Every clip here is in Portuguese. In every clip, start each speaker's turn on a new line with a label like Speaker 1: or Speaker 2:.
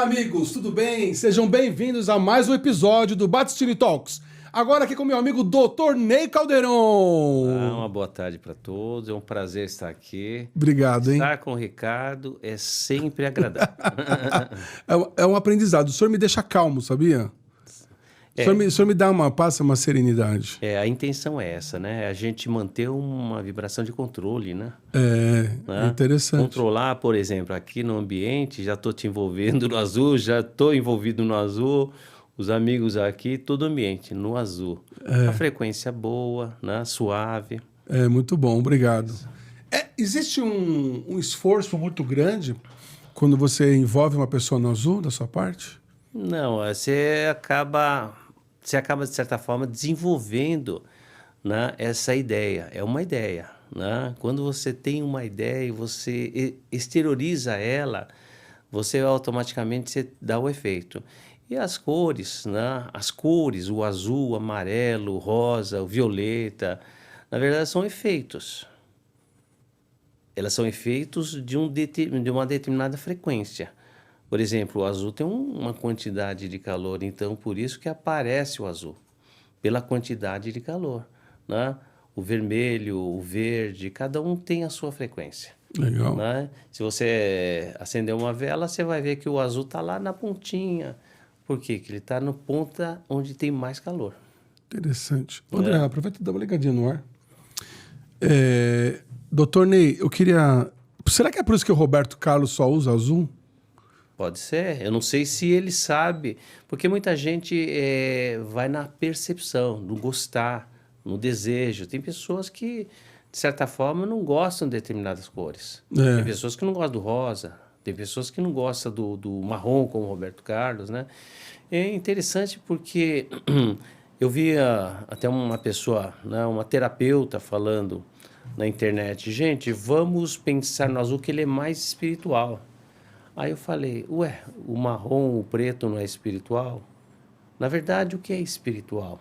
Speaker 1: Olá, amigos, tudo bem? Sejam bem-vindos a mais um episódio do Batistini Talks. Agora aqui com meu amigo Dr. Ney Caldeirão.
Speaker 2: Uma boa tarde para todos, é um prazer estar aqui.
Speaker 1: Obrigado, hein?
Speaker 2: Estar com o Ricardo é sempre agradável.
Speaker 1: É um aprendizado. O senhor me deixa calmo, sabia? O senhor me passa uma serenidade.
Speaker 2: A intenção é essa, né? A gente manter uma vibração de controle, né?
Speaker 1: É interessante.
Speaker 2: Controlar, por exemplo, aqui no ambiente, já estou te envolvendo no azul, já estou envolvido no azul, os amigos aqui, todo o ambiente no azul. A frequência boa, né? Suave.
Speaker 1: É, muito bom, obrigado. Existe um esforço muito grande quando você envolve uma pessoa no azul, da sua parte?
Speaker 2: Não, você acaba, de certa forma, desenvolvendo, né, essa ideia. É uma ideia, né? Quando você tem uma ideia e você exterioriza ela, você automaticamente dá o efeito. E as cores, né? As cores, o azul, o amarelo, o rosa, o violeta, na verdade são efeitos. Elas são efeitos de uma determinada frequência. Por exemplo, o azul tem uma quantidade de calor, então por isso que aparece o azul, pela quantidade de calor, né? O vermelho, o verde, cada um tem a sua frequência.
Speaker 1: Legal.
Speaker 2: Né? Se você acender uma vela, você vai ver que o azul está lá na pontinha. Por quê? Porque ele está na ponta onde tem mais calor.
Speaker 1: Interessante. André, aproveita e dá uma ligadinha no ar. Doutor Ney, eu queria... Será que é por isso que o Roberto Carlos só usa azul?
Speaker 2: Pode ser. Eu não sei se ele sabe, porque muita gente vai na percepção, no gostar, no desejo. Tem pessoas que, de certa forma, não gostam de determinadas cores. Tem pessoas que não gostam do rosa, tem pessoas que não gostam do marrom, como o Roberto Carlos, né? É interessante porque eu vi até uma pessoa, né, uma terapeuta falando na internet, gente, vamos pensar no azul que ele é mais espiritual. Aí eu falei, o marrom, o preto não é espiritual? Na verdade, o que é espiritual?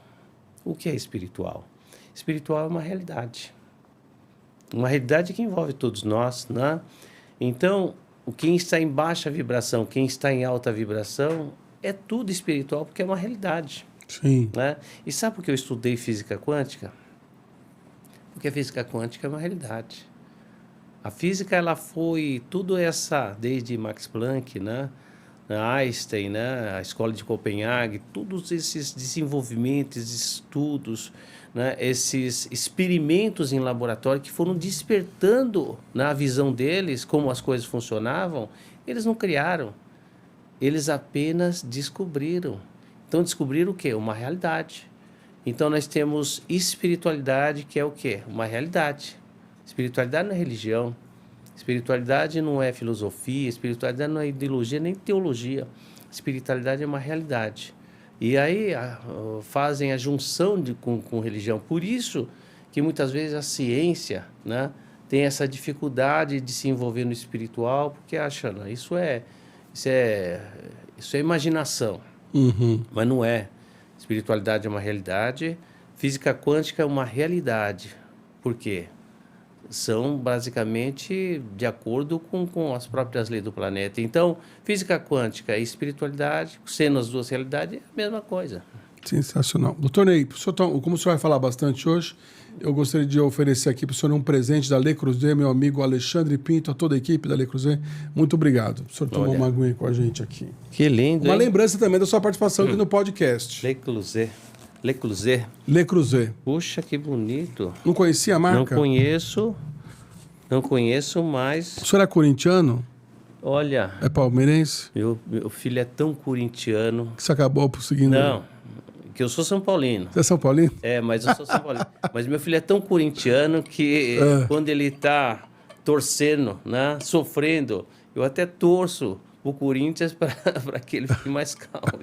Speaker 2: O que é espiritual? Espiritual é uma realidade. Uma realidade que envolve todos nós, né? Então, quem está em baixa vibração, quem está em alta vibração, é tudo espiritual porque é uma realidade.
Speaker 1: Sim.
Speaker 2: Né? E sabe por que eu estudei física quântica? Porque a física quântica é uma realidade. A física, ela foi tudo essa, desde Max Planck, né? Einstein, né? A Escola de Copenhague, todos esses desenvolvimentos, estudos, né? Esses experimentos em laboratório que foram despertando na visão deles como as coisas funcionavam, eles não criaram, eles apenas descobriram. Então, descobriram o quê? Uma realidade. Então, nós temos espiritualidade, que é o quê? Uma realidade. Espiritualidade não é religião, espiritualidade não é filosofia, espiritualidade não é ideologia nem teologia. Espiritualidade é uma realidade. E aí fazem a junção com religião. Por isso que muitas vezes a ciência, né, tem essa dificuldade de se envolver no espiritual, porque acha, não, isso é imaginação. Mas não é. Espiritualidade é uma realidade, física quântica é uma realidade. Por quê? São basicamente de acordo com as próprias leis do planeta. Então, física quântica e espiritualidade, sendo as duas realidades, é a mesma coisa.
Speaker 1: Sensacional. Doutor Ney, como o senhor vai falar bastante hoje, eu gostaria de oferecer aqui para o senhor um presente da Le Creuset, meu amigo Alexandre Pinto, a toda a equipe da Le Creuset. Muito obrigado. O senhor tomou uma aguinha com a gente aqui.
Speaker 2: Que lindo,
Speaker 1: uma lembrança também da sua participação aqui no podcast.
Speaker 2: Le Creuset. Le Creuset.
Speaker 1: Le Creuset.
Speaker 2: Puxa, que bonito.
Speaker 1: Não conhecia a marca?
Speaker 2: Não conheço, mas...
Speaker 1: O senhor é corintiano?
Speaker 2: Olha...
Speaker 1: É palmeirense?
Speaker 2: Meu filho é tão corintiano...
Speaker 1: Que você acabou seguindo...
Speaker 2: Não, que eu sou São Paulino.
Speaker 1: Você é São Paulino?
Speaker 2: Mas eu sou São Paulino. Mas meu filho é tão corintiano que quando ele está torcendo, né, sofrendo, eu até torço o Corinthians para que ele fique mais calmo.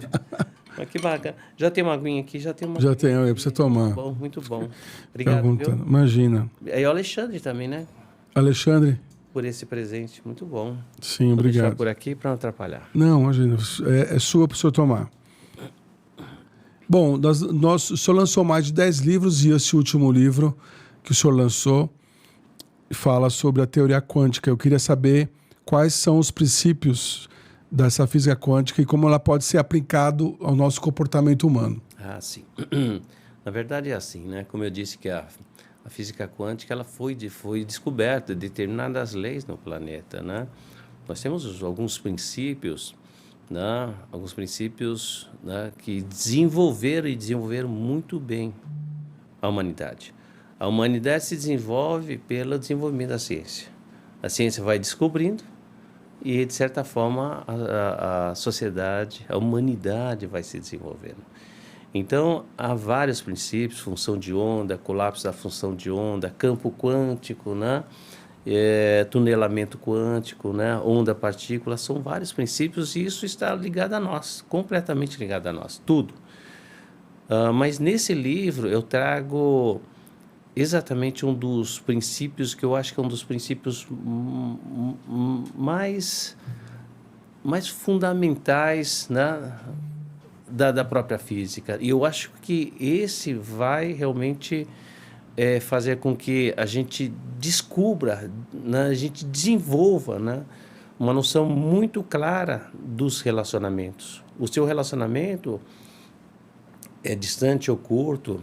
Speaker 2: Mas que bacana. Já tem uma aguinha aqui, já tem uma...
Speaker 1: Já tem, aí pra você tomar.
Speaker 2: Muito bom. Obrigado, viu?
Speaker 1: Imagina.
Speaker 2: E o Alexandre também, né?
Speaker 1: Alexandre?
Speaker 2: Por esse presente, muito bom.
Speaker 1: Sim, obrigado.
Speaker 2: Vou deixar por aqui para não atrapalhar.
Speaker 1: Não, imagina, é sua para o senhor tomar. Bom, o senhor lançou mais de 10 livros e esse último livro que o senhor lançou fala sobre a teoria quântica. Eu queria saber quais são os princípios dessa física quântica e como ela pode ser aplicado ao nosso comportamento humano.
Speaker 2: Ah, sim. Na verdade é assim, né? Como eu disse que a física quântica ela foi descoberta determinadas leis no planeta, né? Nós temos alguns princípios, né? Alguns princípios, né? Que desenvolveram muito bem a humanidade. A humanidade se desenvolve pelo desenvolvimento da ciência. A ciência vai descobrindo e, de certa forma, a sociedade, a humanidade vai se desenvolvendo. Então, há vários princípios, função de onda, colapso da função de onda, campo quântico, né? Tunelamento quântico, né? Onda-partícula, são vários princípios e isso está ligado a nós, completamente ligado a nós, tudo. Mas nesse livro eu trago exatamente um dos princípios que eu acho que é um dos princípios mais fundamentais, né? Da própria física. E eu acho que esse vai realmente fazer com que a gente descubra, né, a gente desenvolva, né, uma noção muito clara dos relacionamentos. O seu relacionamento é distante ou curto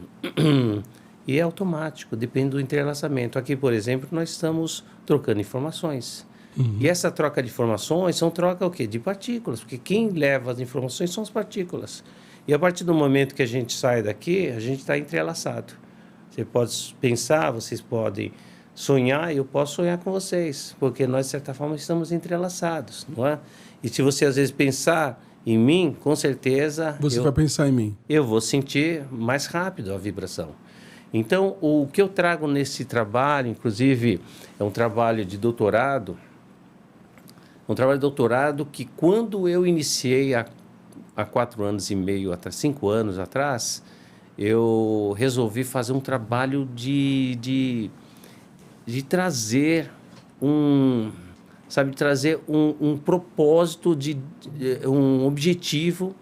Speaker 2: e é automático, depende do entrelaçamento. Aqui, por exemplo, nós estamos trocando informações. Uhum. E essa troca de informações são troca o quê? De partículas, porque quem leva as informações são as partículas. E a partir do momento que a gente sai daqui, a gente está entrelaçado. Você pode pensar, vocês podem sonhar, e eu posso sonhar com vocês, porque nós, de certa forma, estamos entrelaçados, não é? E se você, às vezes, pensar em mim, com certeza...
Speaker 1: Você vai pensar em mim.
Speaker 2: Eu vou sentir mais rápido a vibração. Então, o que eu trago nesse trabalho, inclusive, é um trabalho de doutorado, que quando eu iniciei há 4 anos e meio, até 5 anos atrás, eu resolvi fazer um trabalho de trazer um propósito, um objetivo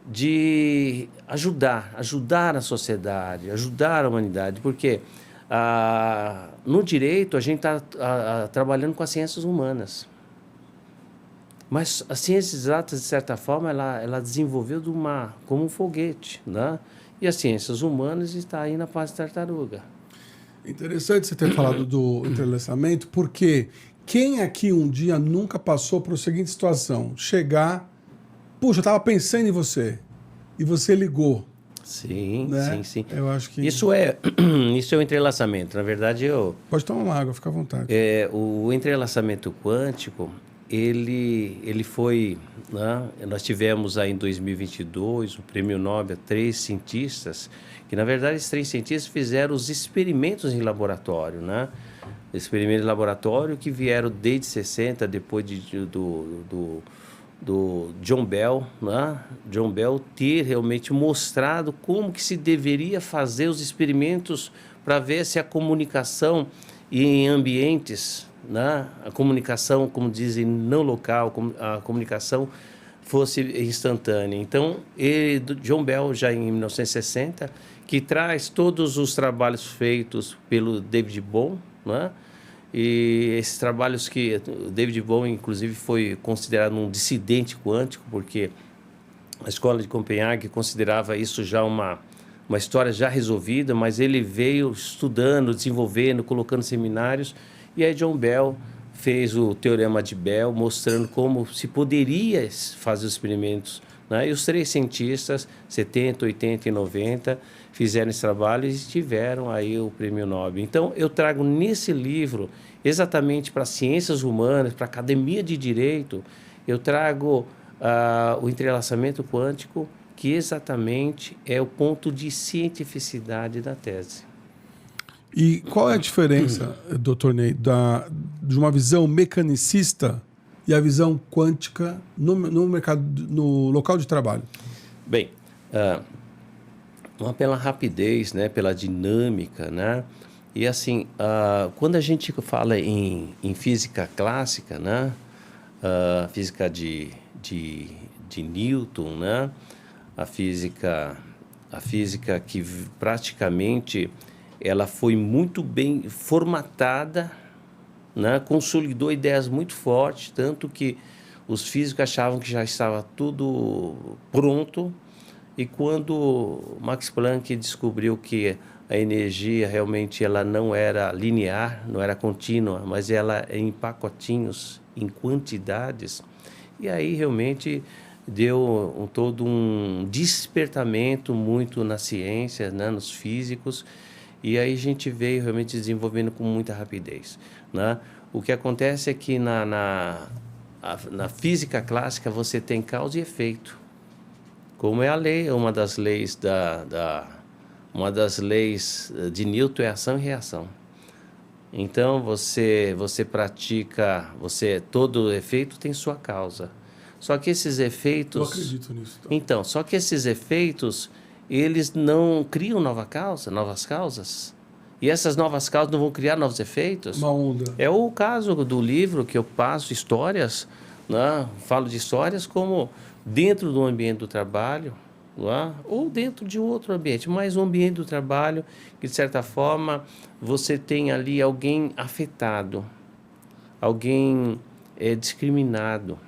Speaker 2: de ajudar a sociedade, ajudar a humanidade, porque no direito a gente está trabalhando com as ciências humanas. Mas as ciências exatas, de certa forma, ela desenvolveu como um foguete, né? E as ciências humanas está aí na fase tartaruga.
Speaker 1: Interessante você ter falado do entrelaçamento, porque quem aqui um dia nunca passou por a seguinte situação? Chegar, puxa, eu estava pensando em você, e você ligou.
Speaker 2: Sim,
Speaker 1: né?
Speaker 2: sim.
Speaker 1: Eu acho que...
Speaker 2: Isso é o entrelaçamento. Na verdade,
Speaker 1: Pode tomar uma água, fica à vontade.
Speaker 2: O entrelaçamento quântico... Ele foi, né? Nós tivemos aí em 2022 o prêmio Nobel a 3 cientistas, que na verdade esses 3 cientistas fizeram os experimentos em laboratório, né? Experimentos em laboratório que vieram desde 60, depois do John Bell, né? John Bell ter realmente mostrado como que se deveria fazer os experimentos para ver se a comunicação em ambientes, né? A comunicação, como dizem, não local, a comunicação fosse instantânea. Então, John Bell, já em 1960, que traz todos os trabalhos feitos pelo David Bohm, né? E esses trabalhos que o David Bohm, inclusive, foi considerado um dissidente quântico, porque a escola de Copenhague considerava isso já uma história já resolvida, mas ele veio estudando, desenvolvendo, colocando seminários. E aí John Bell fez o Teorema de Bell, mostrando como se poderia fazer os experimentos, né? E os 3 cientistas, 70, 80 e 90, fizeram esse trabalho e tiveram aí o prêmio Nobel. Então, eu trago nesse livro, exatamente para ciências humanas, para a academia de direito, eu trago o entrelaçamento quântico, que exatamente é o ponto de cientificidade da tese.
Speaker 1: E qual é a diferença, doutor Ney, de uma visão mecanicista e a visão quântica no mercado, no local de trabalho?
Speaker 2: Bem, pela rapidez, né, pela dinâmica, né? E assim, quando a gente fala em física clássica, né, física de Newton, né, a física que praticamente ela foi muito bem formatada, né? Consolidou ideias muito fortes, tanto que os físicos achavam que já estava tudo pronto, e quando Max Planck descobriu que a energia realmente ela não era linear, não era contínua, mas ela é em pacotinhos, em quantidades, e aí realmente deu todo um despertamento muito na ciência, né, nos físicos, e aí a gente veio realmente desenvolvendo com muita rapidez, né? O que acontece é que na física clássica você tem causa e efeito, como é a lei, uma das leis de Newton é ação e reação. Então você pratica, todo efeito tem sua causa. Só que esses efeitos...
Speaker 1: Eu acredito nisso. Tá?
Speaker 2: Então, só que esses efeitos, eles não criam novas causas. E essas novas causas não vão criar novos efeitos.
Speaker 1: Uma onda.
Speaker 2: É o caso do livro que eu passo histórias, né? Falo de histórias como dentro do ambiente do trabalho, né? Ou dentro de outro ambiente, mas o ambiente do trabalho, que de certa forma você tem ali alguém afetado, alguém discriminado.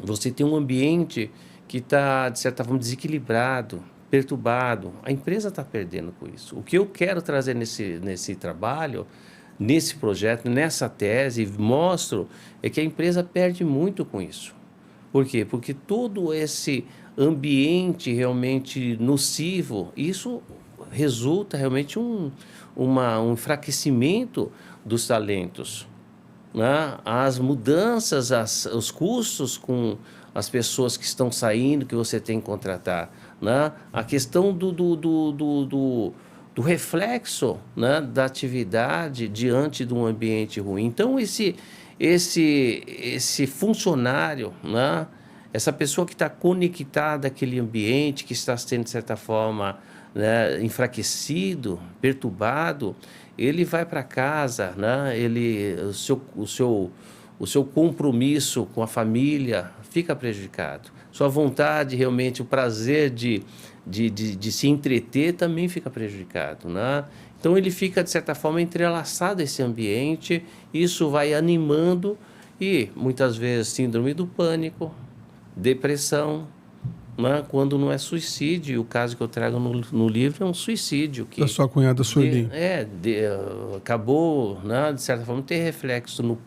Speaker 2: Você tem um ambiente que está, de certa forma, desequilibrado, perturbado. A empresa está perdendo com isso. O que eu quero trazer nesse trabalho, nesse projeto, nessa tese, mostro, é que a empresa perde muito com isso. Por quê? Porque todo esse ambiente realmente nocivo, isso resulta realmente um enfraquecimento dos talentos. Né? As mudanças, os custos com as pessoas que estão saindo, que você tem que contratar. Né? A questão do reflexo, né, da atividade diante de um ambiente ruim. Então, esse funcionário, né, essa pessoa que está conectada àquele ambiente, que está sendo, de certa forma, né, enfraquecido, perturbado, ele vai para casa, né, o seu compromisso com a família fica prejudicado. Sua vontade, realmente, o prazer de se entreter também fica prejudicado, né? Então, ele fica, de certa forma, entrelaçado a esse ambiente, isso vai animando e, muitas vezes, síndrome do pânico, depressão, né? Quando não é suicídio. O caso que eu trago no livro é um suicídio.
Speaker 1: Da sua cunhada Sueli.
Speaker 2: Acabou, né, de certa forma, ter reflexo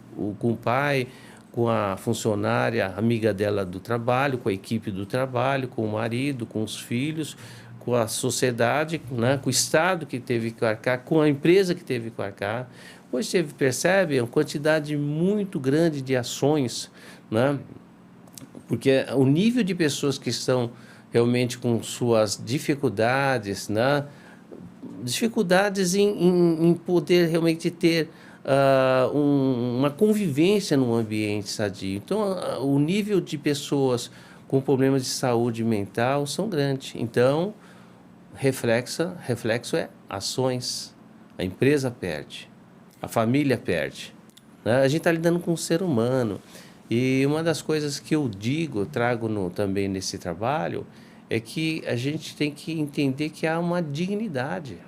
Speaker 2: com o pai, com a funcionária, amiga dela do trabalho, com a equipe do trabalho, com o marido, com os filhos, com a sociedade, né, com o Estado que teve que arcar, com a empresa que teve que arcar. Hoje você percebe uma quantidade muito grande de ações, né, porque o nível de pessoas que estão realmente com suas dificuldades, né, dificuldades em poder realmente ter uma convivência num ambiente sadio. Então, o nível de pessoas com problemas de saúde mental são grandes. Então, reflexo é ações. A empresa perde, a família perde, né? A gente está lidando com um ser humano. E uma das coisas que eu trago também nesse trabalho, é que a gente tem que entender que há uma dignidade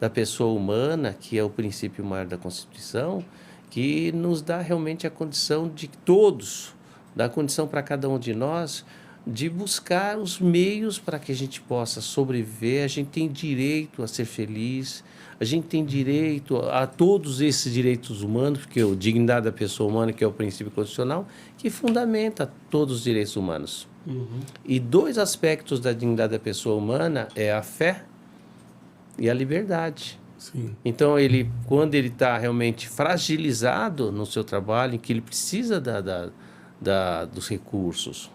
Speaker 2: da pessoa humana, que é o princípio maior da Constituição, que nos dá realmente a condição de todos, dá a condição para cada um de nós, de buscar os meios para que a gente possa sobreviver. A gente tem direito a ser feliz, a gente tem direito a todos esses direitos humanos, porque a dignidade da pessoa humana, que é o princípio constitucional, que fundamenta todos os direitos humanos. Uhum. E dois aspectos da dignidade da pessoa humana é a fé e a liberdade.
Speaker 1: Sim.
Speaker 2: Então, quando ele está realmente fragilizado no seu trabalho, em que ele precisa dos recursos,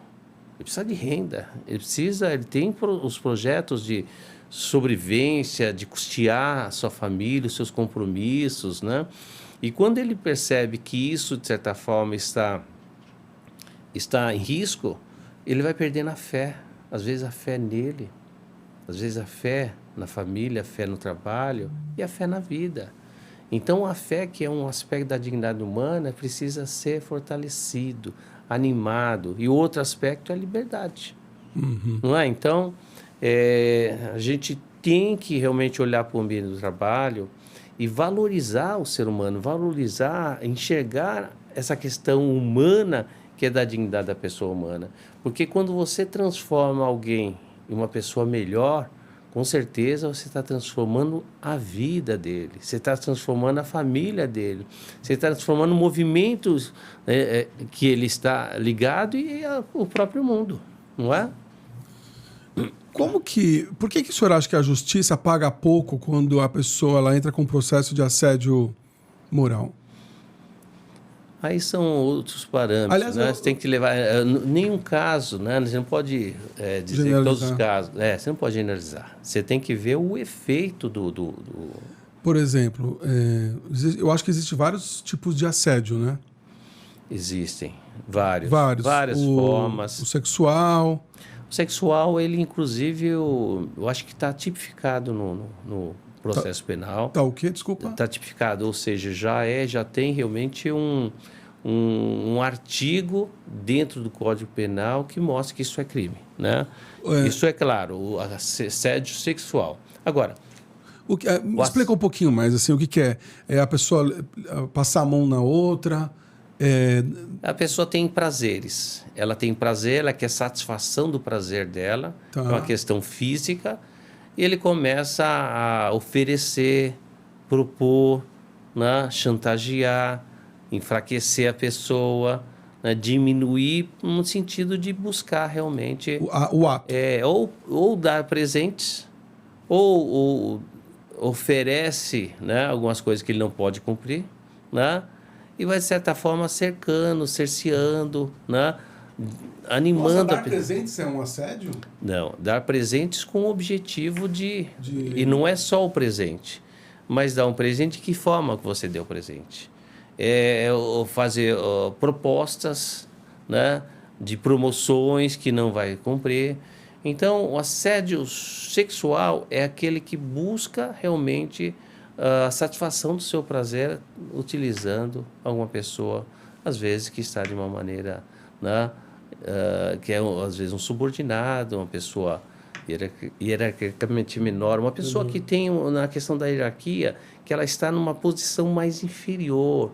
Speaker 2: ele precisa de renda, ele tem os projetos de sobrevivência, de custear a sua família, os seus compromissos, né? E quando ele percebe que isso, de certa forma, está em risco, ele vai perdendo a fé. Às vezes a fé nele, às vezes a fé na família, a fé no trabalho e a fé na vida. Então, a fé, que é um aspecto da dignidade humana, precisa ser fortalecido, animado. E o outro aspecto é a liberdade. Uhum. Não é? Então, a gente tem que realmente olhar para o ambiente do trabalho e valorizar o ser humano, enxergar essa questão humana que é da dignidade da pessoa humana. Porque quando você transforma alguém em uma pessoa melhor, com certeza você está transformando a vida dele, você está transformando a família dele, você está transformando movimentos que ele está ligado e o próprio mundo, não é?
Speaker 1: Por que o senhor acha que a justiça paga pouco quando a pessoa ela entra com um processo de assédio moral?
Speaker 2: Aí são outros parâmetros,
Speaker 1: Aliás,
Speaker 2: né? Você tem que levar... nenhum caso, né? Você não pode dizer que todos os casos... você não pode generalizar. Você tem que ver o efeito do...
Speaker 1: Por exemplo, eu acho que existem vários tipos de assédio, né?
Speaker 2: Existem várias formas.
Speaker 1: O sexual...
Speaker 2: O sexual, ele inclusive, eu acho que está tipificado no processo penal.
Speaker 1: Tá o quê? Desculpa.
Speaker 2: Está tipificado, ou seja, já tem realmente um artigo dentro do Código Penal que mostra que isso é crime, né? Isso é claro, o assédio sexual. Agora...
Speaker 1: explica um pouquinho mais, assim, o que é? É a pessoa passar a mão na outra...
Speaker 2: A pessoa tem prazeres. Ela tem prazer, ela quer satisfação do prazer dela.
Speaker 1: Tá.
Speaker 2: É uma questão física. E ele começa a oferecer, propor, né, chantagear, enfraquecer a pessoa, né, diminuir no sentido de buscar realmente...
Speaker 1: O ato.
Speaker 2: Ou dar presentes, ou oferece, né, algumas coisas que ele não pode cumprir, né? E vai, de certa forma, cercando, cerceando, né? Animando...
Speaker 1: Dar presentes é um assédio?
Speaker 2: Não, dar presentes com o objetivo de... E não é só o presente, mas dar um presente, de que forma que você deu o presente? Fazer propostas, né, de promoções que não vai cumprir. Então, o assédio sexual é aquele que busca realmente... a satisfação do seu prazer utilizando alguma pessoa, às vezes, que está de uma maneira, né, que é, às vezes, um subordinado, uma pessoa hierarquicamente menor, uma pessoa que tem, na questão da hierarquia, que ela está numa posição mais inferior,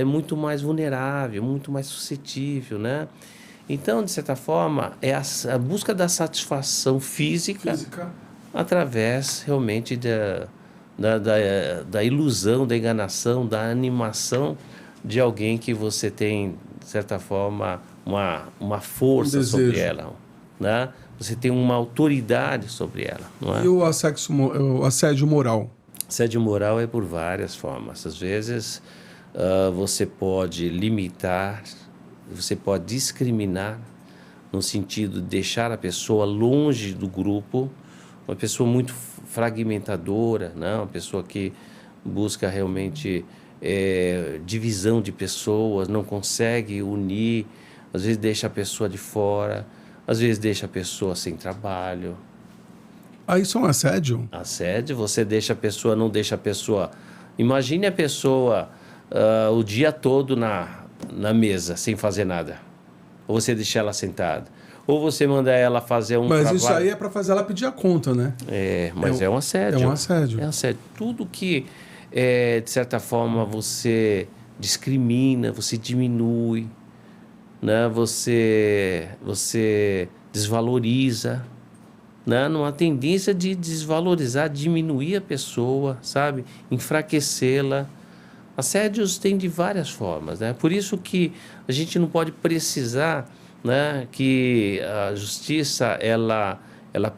Speaker 2: muito mais vulnerável, muito mais suscetível, né? Então, de certa forma, é a busca da satisfação física. Através, realmente, da ilusão, da enganação, da animação de alguém que você tem, de certa forma, uma força sobre ela, né? Você tem uma autoridade sobre ela, não é?
Speaker 1: E o assédio moral?
Speaker 2: Assédio moral é por várias formas. Às vezes, você pode limitar, você pode discriminar, no sentido de deixar a pessoa longe do grupo, uma pessoa muito fragmentadora, né? Uma pessoa que busca realmente divisão de pessoas, não consegue unir, às vezes deixa a pessoa de fora, às vezes deixa a pessoa sem trabalho.
Speaker 1: Isso é um assédio?
Speaker 2: Assédio, você deixa a pessoa, não deixa a pessoa... Imagine a pessoa o dia todo na mesa, sem fazer nada. Ou você deixa ela sentada. Ou você manda ela fazer um trabalho...
Speaker 1: Mas isso aí é para fazer ela pedir a conta, né?
Speaker 2: Mas é um assédio.
Speaker 1: É um assédio.
Speaker 2: É um assédio. Tudo que, de certa forma, você discrimina, você diminui, né? Você desvaloriza, né? Numa tendência de desvalorizar, diminuir a pessoa, sabe? Enfraquecê-la. Assédios tem de várias formas, né? Por isso que a gente não pode precisar, né, que a justiça ela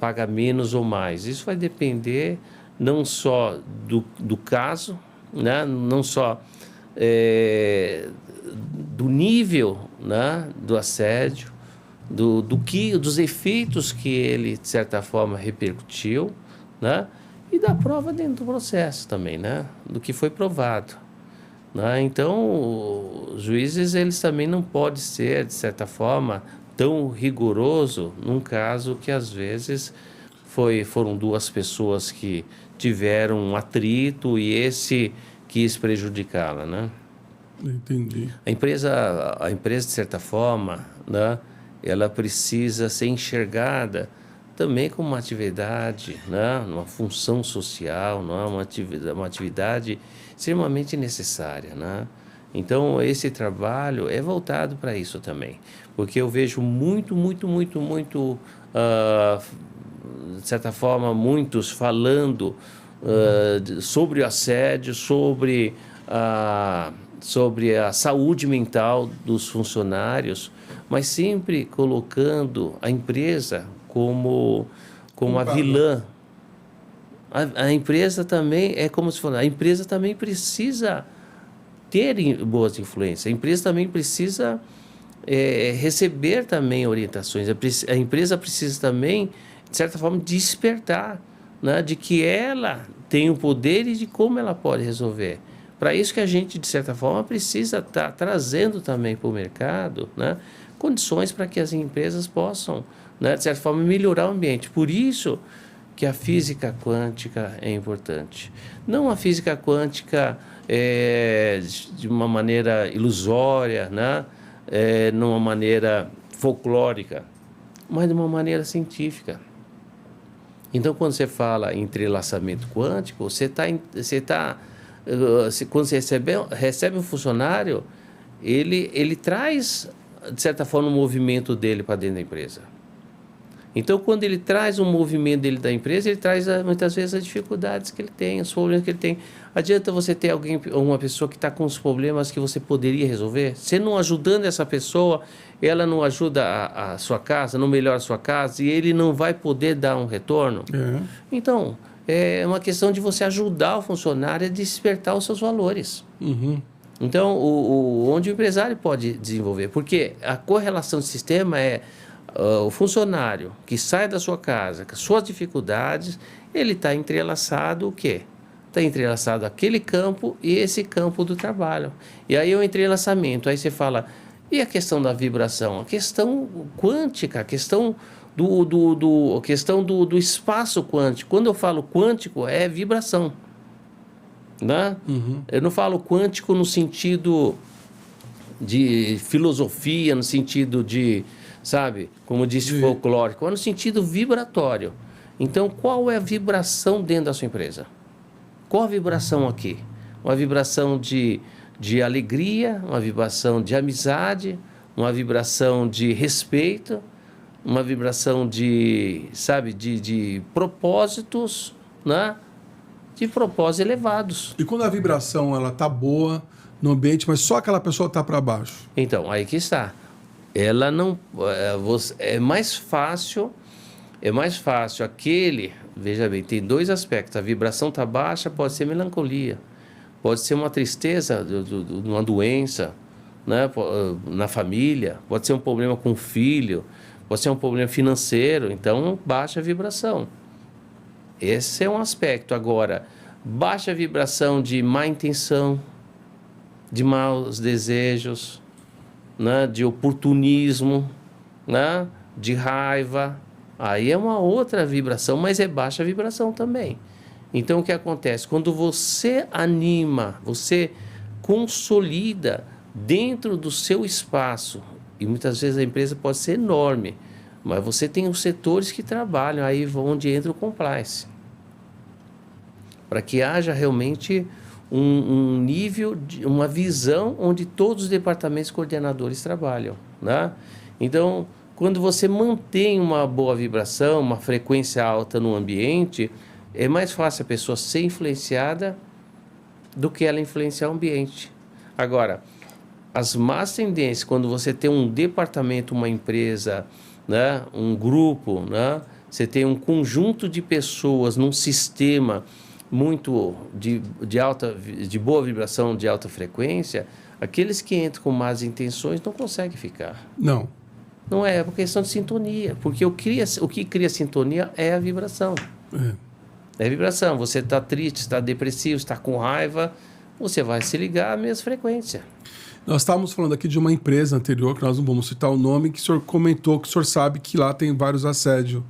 Speaker 2: paga menos ou mais. Isso vai depender não só do caso, né, não só do nível, né, do assédio, dos efeitos que ele, de certa forma, repercutiu, né, e da prova dentro do processo também, né, do que foi provado. Né? Então, os juízes eles também não podem ser, de certa forma, tão rigoroso num caso que, às vezes, foram duas pessoas que tiveram um atrito e esse quis prejudicá-la. Né?
Speaker 1: Entendi.
Speaker 2: A empresa, de certa forma, né, ela precisa ser enxergada também como uma atividade, né, uma função social, né, uma atividade extremamente necessária, né? Então, esse trabalho é voltado para isso também. Porque eu vejo muito, de certa forma, muitos falando sobre o assédio, sobre a saúde mental dos funcionários, mas sempre colocando a empresa como a vilã. A empresa também, é como se fosse, a empresa também precisa ter boas influências, a empresa também precisa receber também orientações, a empresa precisa também, de certa forma, despertar, né, de que ela tem o poder e de como ela pode resolver. Para isso que a gente, de certa forma, precisa estar trazendo também para o mercado, né, condições para que as empresas possam, né, de certa forma, melhorar o ambiente. Por isso que a física quântica é importante. Não a física quântica de uma maneira ilusória, né, numa maneira folclórica, mas de uma maneira científica. Então, quando você fala em entrelaçamento quântico, quando você recebe um funcionário, ele traz, de certa forma, o movimento dele para dentro da empresa. Então, quando ele traz um movimento dele da empresa, ele traz muitas vezes as dificuldades que ele tem, os problemas que ele tem. Adianta você ter uma pessoa que está com os problemas que você poderia resolver? Você não ajudando essa pessoa, ela não ajuda a sua casa, não melhora a sua casa, e ele não vai poder dar um retorno? Então, é uma questão de você ajudar o funcionário a despertar os seus valores. Então, onde o empresário pode desenvolver, porque a correlação do sistema o funcionário que sai da sua casa com suas dificuldades, ele está entrelaçado o quê? Está entrelaçado aquele campo e esse campo do trabalho. E aí o entrelaçamento, aí você fala, e a questão da vibração? A questão quântica, a questão do espaço quântico. Quando eu falo quântico, é vibração. Né? Eu não falo quântico no sentido de filosofia, no sentido de, sabe, como disse folclórico, mas no sentido vibratório. Então, qual é a vibração dentro da sua empresa? Qual a vibração aqui? Uma vibração de alegria, uma vibração de amizade, uma vibração de respeito, uma vibração de propósitos, né? De propósitos elevados.
Speaker 1: E quando a vibração ela tá boa no ambiente, mas só aquela pessoa tá para baixo?
Speaker 2: Então, aí que está. Ela não é mais fácil aquele, veja bem, tem dois aspectos. A vibração está baixa, pode ser melancolia, pode ser uma tristeza, uma doença, né, na família, pode ser um problema com o filho, pode ser um problema financeiro. Então, baixa a vibração. Esse é um aspecto. Agora, baixa a vibração de má intenção, de maus desejos, né, de oportunismo, né, de raiva, aí é uma outra vibração, mas é baixa vibração também. Então, o que acontece? Quando você anima, você consolida dentro do seu espaço, e muitas vezes a empresa pode ser enorme, mas você tem os setores que trabalham, aí onde entra o compliance, para que haja realmente um nível, uma visão onde todos os departamentos coordenadores trabalham, né? Então, quando você mantém uma boa vibração, uma frequência alta no ambiente, é mais fácil a pessoa ser influenciada do que ela influenciar o ambiente. Agora, as más tendências, quando você tem um departamento, uma empresa, né, um grupo, né, você tem um conjunto de pessoas num sistema muito de boa vibração, de alta frequência, aqueles que entram com más intenções não conseguem ficar. Não é por questão de sintonia, porque o que cria sintonia é a vibração. É a vibração. Você está triste, está depressivo, está com raiva, você vai se ligar à mesma frequência.
Speaker 1: Nós estávamos falando aqui de uma empresa anterior, que nós não vamos citar o nome, que o senhor comentou que o senhor sabe que lá tem vários assédios.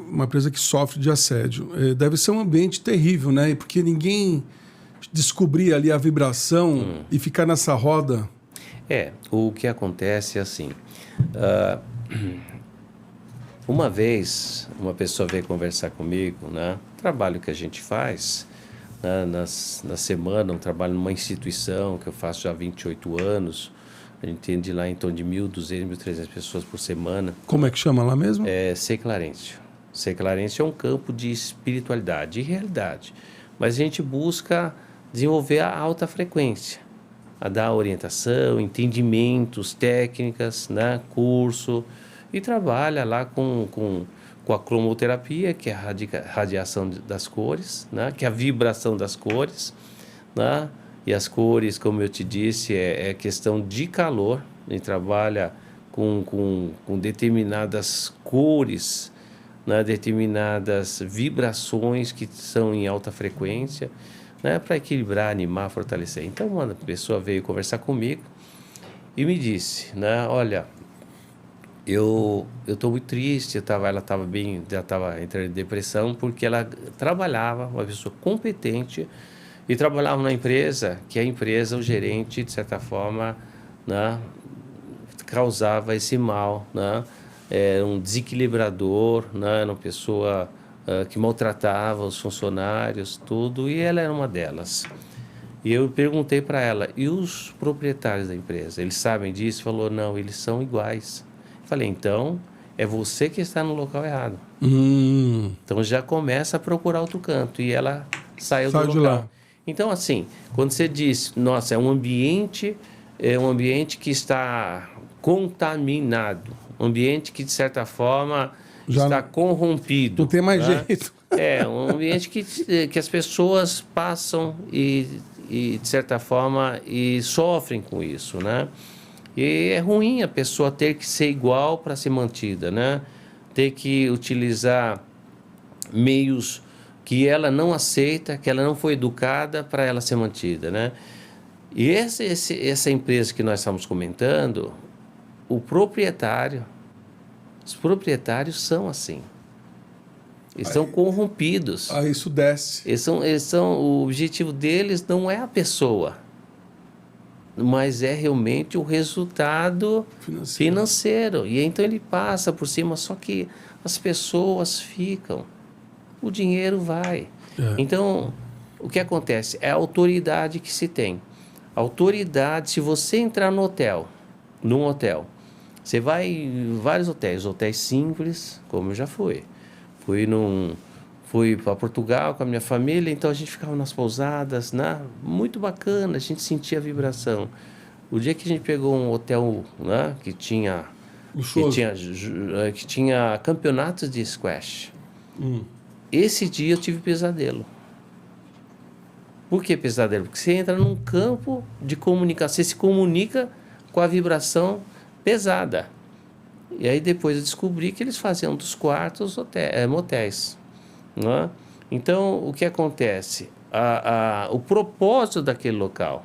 Speaker 1: Uma empresa que sofre de assédio. Deve ser um ambiente terrível, né? Porque ninguém descobrir ali a vibração e ficar nessa roda.
Speaker 2: O que acontece é assim. Uma vez, uma pessoa veio conversar comigo, né? Trabalho que a gente faz, né, na semana, um trabalho numa instituição que eu faço já há 28 anos. A gente atende lá em torno de 1.200, 1.300 pessoas por semana.
Speaker 1: Como é que chama lá mesmo?
Speaker 2: É Sei Clarêncio. Sei Clarêncio é um campo de espiritualidade e realidade. Mas a gente busca desenvolver a alta frequência, a dar orientação, entendimentos, técnicas, né, curso, e trabalha lá com a cromoterapia, que é a radiação das cores, né, que é a vibração das cores, né, e as cores, como eu te disse, é questão de calor. A gente trabalha com determinadas cores, né, determinadas vibrações que são em alta frequência, né, para equilibrar, animar, fortalecer. Então, uma pessoa veio conversar comigo e me disse, né, olha, eu estou muito triste, ela estava bem, já estava entrando em depressão, porque ela trabalhava, uma pessoa competente, e trabalhava numa empresa, que a empresa, o gerente, de certa forma, né, causava esse mal, né, era um desequilibrador, né, era uma pessoa que maltratava os funcionários, tudo, e ela era uma delas. E eu perguntei para ela, e os proprietários da empresa, eles sabem disso? Falou, não, eles são iguais. Falei, então, é você que está no local errado. Então, já começa a procurar outro canto. E ela saiu do local. De lá. Então, assim, quando você diz, nossa, é um ambiente que está contaminado, um ambiente que, de certa forma, já está corrompido.
Speaker 1: Não tem mais, né, jeito.
Speaker 2: É, um ambiente que as pessoas passam e, de certa forma, e sofrem com isso, né? E é ruim a pessoa ter que ser igual para ser mantida, né? Ter que utilizar meios que ela não aceita, que ela não foi educada para ela ser mantida, né? E essa empresa que nós estamos comentando, os proprietários são assim. Eles são corrompidos.
Speaker 1: Aí isso desce.
Speaker 2: O objetivo deles não é a pessoa, mas é realmente o resultado financeiro. E então ele passa por cima, só que as pessoas ficam. O dinheiro vai. Então, o que acontece? É a autoridade que se tem. A autoridade, se você entrar num hotel, você vai em vários hotéis simples, como eu já fui. Fui para Portugal com a minha família, então a gente ficava nas pousadas, né? Muito bacana, a gente sentia a vibração. O dia que a gente pegou um hotel, né, que tinha campeonatos de squash, esse dia eu tive pesadelo. Por que pesadelo? Porque você entra num campo de comunicação, você se comunica com a vibração pesada. E aí depois eu descobri que eles faziam dos quartos motéis. Né? Então, o que acontece? O propósito daquele local,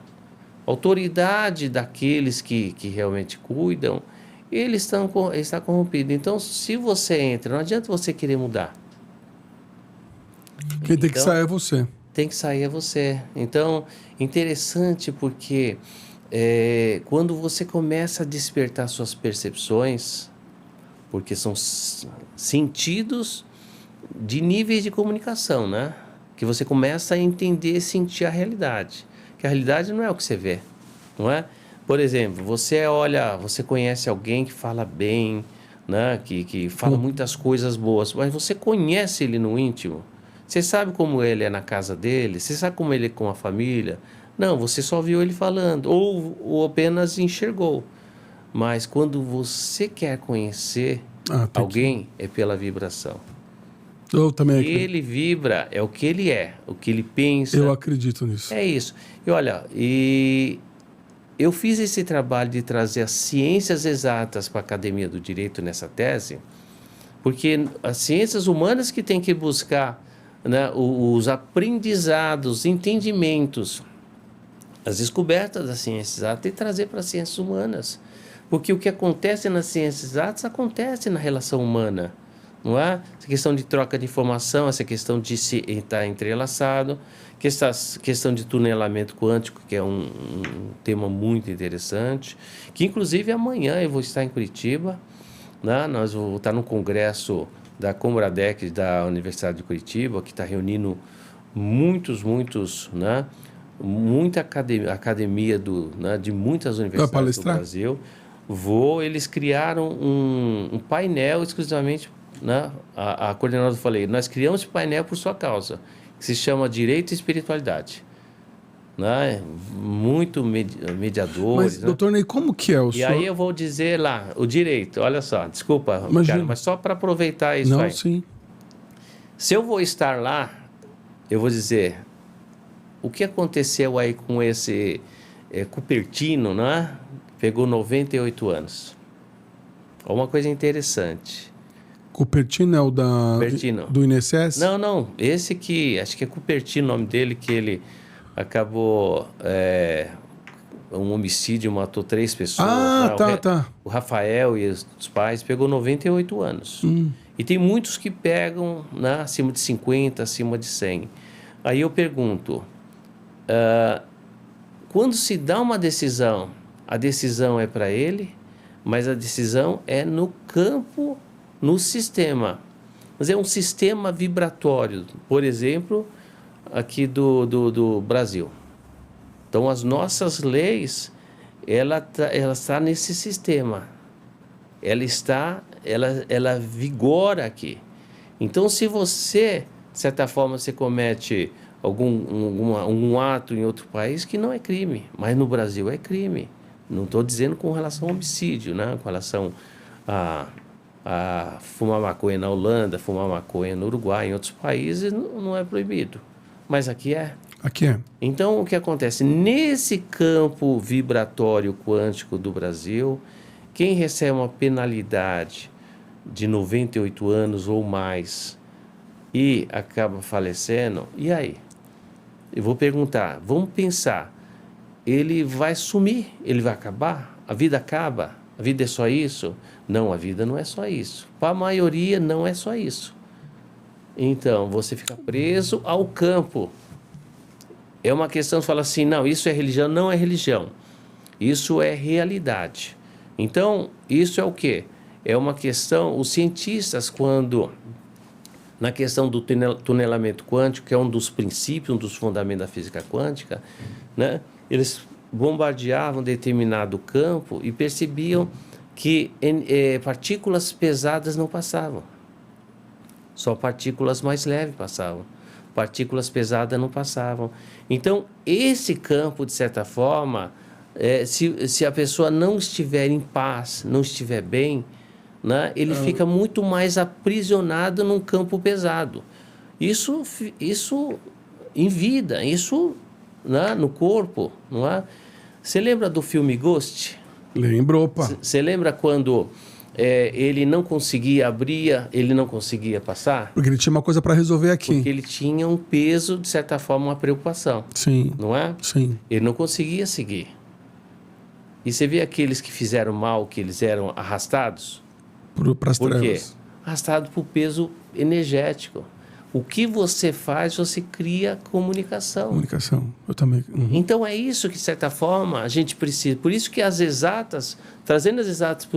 Speaker 2: a autoridade daqueles que realmente cuidam, está corrompido. Então, se você entra, não adianta você querer mudar.
Speaker 1: Quem tem que sair é você.
Speaker 2: Tem que sair é você. Então, interessante porque quando você começa a despertar suas percepções, porque são sentidos de níveis de comunicação, né? Que você começa a entender e sentir a realidade. Que a realidade não é o que você vê, não é? Por exemplo, você conhece alguém que fala bem, né? Que fala muitas coisas boas, mas você conhece ele no íntimo? Você sabe como ele é na casa dele? Você sabe como ele é com a família? Não, você só viu ele falando, ou apenas enxergou. Mas quando você quer conhecer alguém, é pela vibração.
Speaker 1: Eu também
Speaker 2: acredito. Ele vibra, é o que ele é, o que ele pensa.
Speaker 1: Eu acredito nisso.
Speaker 2: É isso. E olha, eu fiz esse trabalho de trazer as ciências exatas para a Academia do Direito nessa tese, porque as ciências humanas que tem que buscar, né, os aprendizados, entendimentos, as descobertas das ciências exatas e trazer para as ciências humanas. Porque o que acontece nas ciências exatas acontece na relação humana, não é? Essa questão de troca de informação, essa questão de se estar entrelaçado, questão de tunelamento quântico, que é um tema muito interessante, que inclusive amanhã eu vou estar em Curitiba, né? Nós vamos estar no congresso da Comradec da Universidade de Curitiba, que está reunindo muitos, né? Muita academia de muitas universidades do Brasil. Eles criaram um painel exclusivamente, né? A coordenadora falei, nós criamos esse painel por sua causa, que se chama Direito e Espiritualidade. Né? Muito mediadores.
Speaker 1: Mas, doutor Ney, como que é o senhor?
Speaker 2: E aí eu vou dizer lá, o direito, olha só, desculpa, cara, mas só para aproveitar isso.
Speaker 1: Não,
Speaker 2: aí.
Speaker 1: Sim.
Speaker 2: Se eu vou estar lá, eu vou dizer, o que aconteceu aí com esse Cupertino, né? Pegou 98 anos. Uma coisa interessante.
Speaker 1: Cupertino é o do INSS?
Speaker 2: Não, esse que, acho que é Cupertino o nome dele, que ele acabou um homicídio, matou 3 pessoas.
Speaker 1: Tá.
Speaker 2: O Rafael e os pais pegou 98 anos. E tem muitos que pegam, né, acima de 50, acima de 100. Aí eu pergunto, quando se dá uma decisão, a decisão é para ele, mas a decisão é no campo, no sistema. Mas é um sistema vibratório, por exemplo, aqui do Brasil. Então, as nossas leis, ela está nesse sistema. Ela vigora aqui. Então, se você, de certa forma, você comete algum ato em outro país que não é crime, mas no Brasil é crime. Não estou dizendo com relação ao homicídio, né? Com relação a fumar maconha na Holanda, fumar maconha no Uruguai, em outros países, não é proibido. Mas aqui é.
Speaker 1: Aqui é.
Speaker 2: Então, o que acontece? Nesse campo vibratório quântico do Brasil, quem recebe uma penalidade de 98 anos ou mais e acaba falecendo, e aí? Eu vou perguntar, vamos pensar, ele vai sumir, ele vai acabar? A vida acaba? A vida é só isso? Não, a vida não é só isso. Para a maioria, não é só isso. Então, você fica preso ao campo. É uma questão de falar assim, não, isso é religião, não é religião. Isso é realidade. Então, isso é o quê? É uma questão, os cientistas, quando, na questão do tunelamento quântico, que é um dos princípios, um dos fundamentos da física quântica, né? Eles bombardeavam determinado campo e percebiam que partículas pesadas não passavam. Só partículas mais leves passavam. Partículas pesadas não passavam. Então, esse campo, de certa forma, se a pessoa não estiver em paz, não estiver bem, né, ele fica muito mais aprisionado num campo pesado. Isso em vida, isso, né, no corpo. Não é? Você lembra do filme Ghost?
Speaker 1: Lembro, opa.
Speaker 2: Você lembra quando ele não conseguia abrir, ele não conseguia passar?
Speaker 1: Porque ele tinha uma coisa para resolver aqui.
Speaker 2: Porque ele tinha um peso, de certa forma, uma preocupação.
Speaker 1: Sim.
Speaker 2: Não é?
Speaker 1: Sim.
Speaker 2: Ele não conseguia seguir. E você vê aqueles que fizeram mal, que eles eram arrastados?
Speaker 1: Para as trevas.
Speaker 2: Por quê? Arrastado por peso energético. O que você faz, você cria comunicação.
Speaker 1: Comunicação, eu também. Uhum.
Speaker 2: Então é isso que, de certa forma, a gente precisa. Por isso que as exatas, trazendo as exatas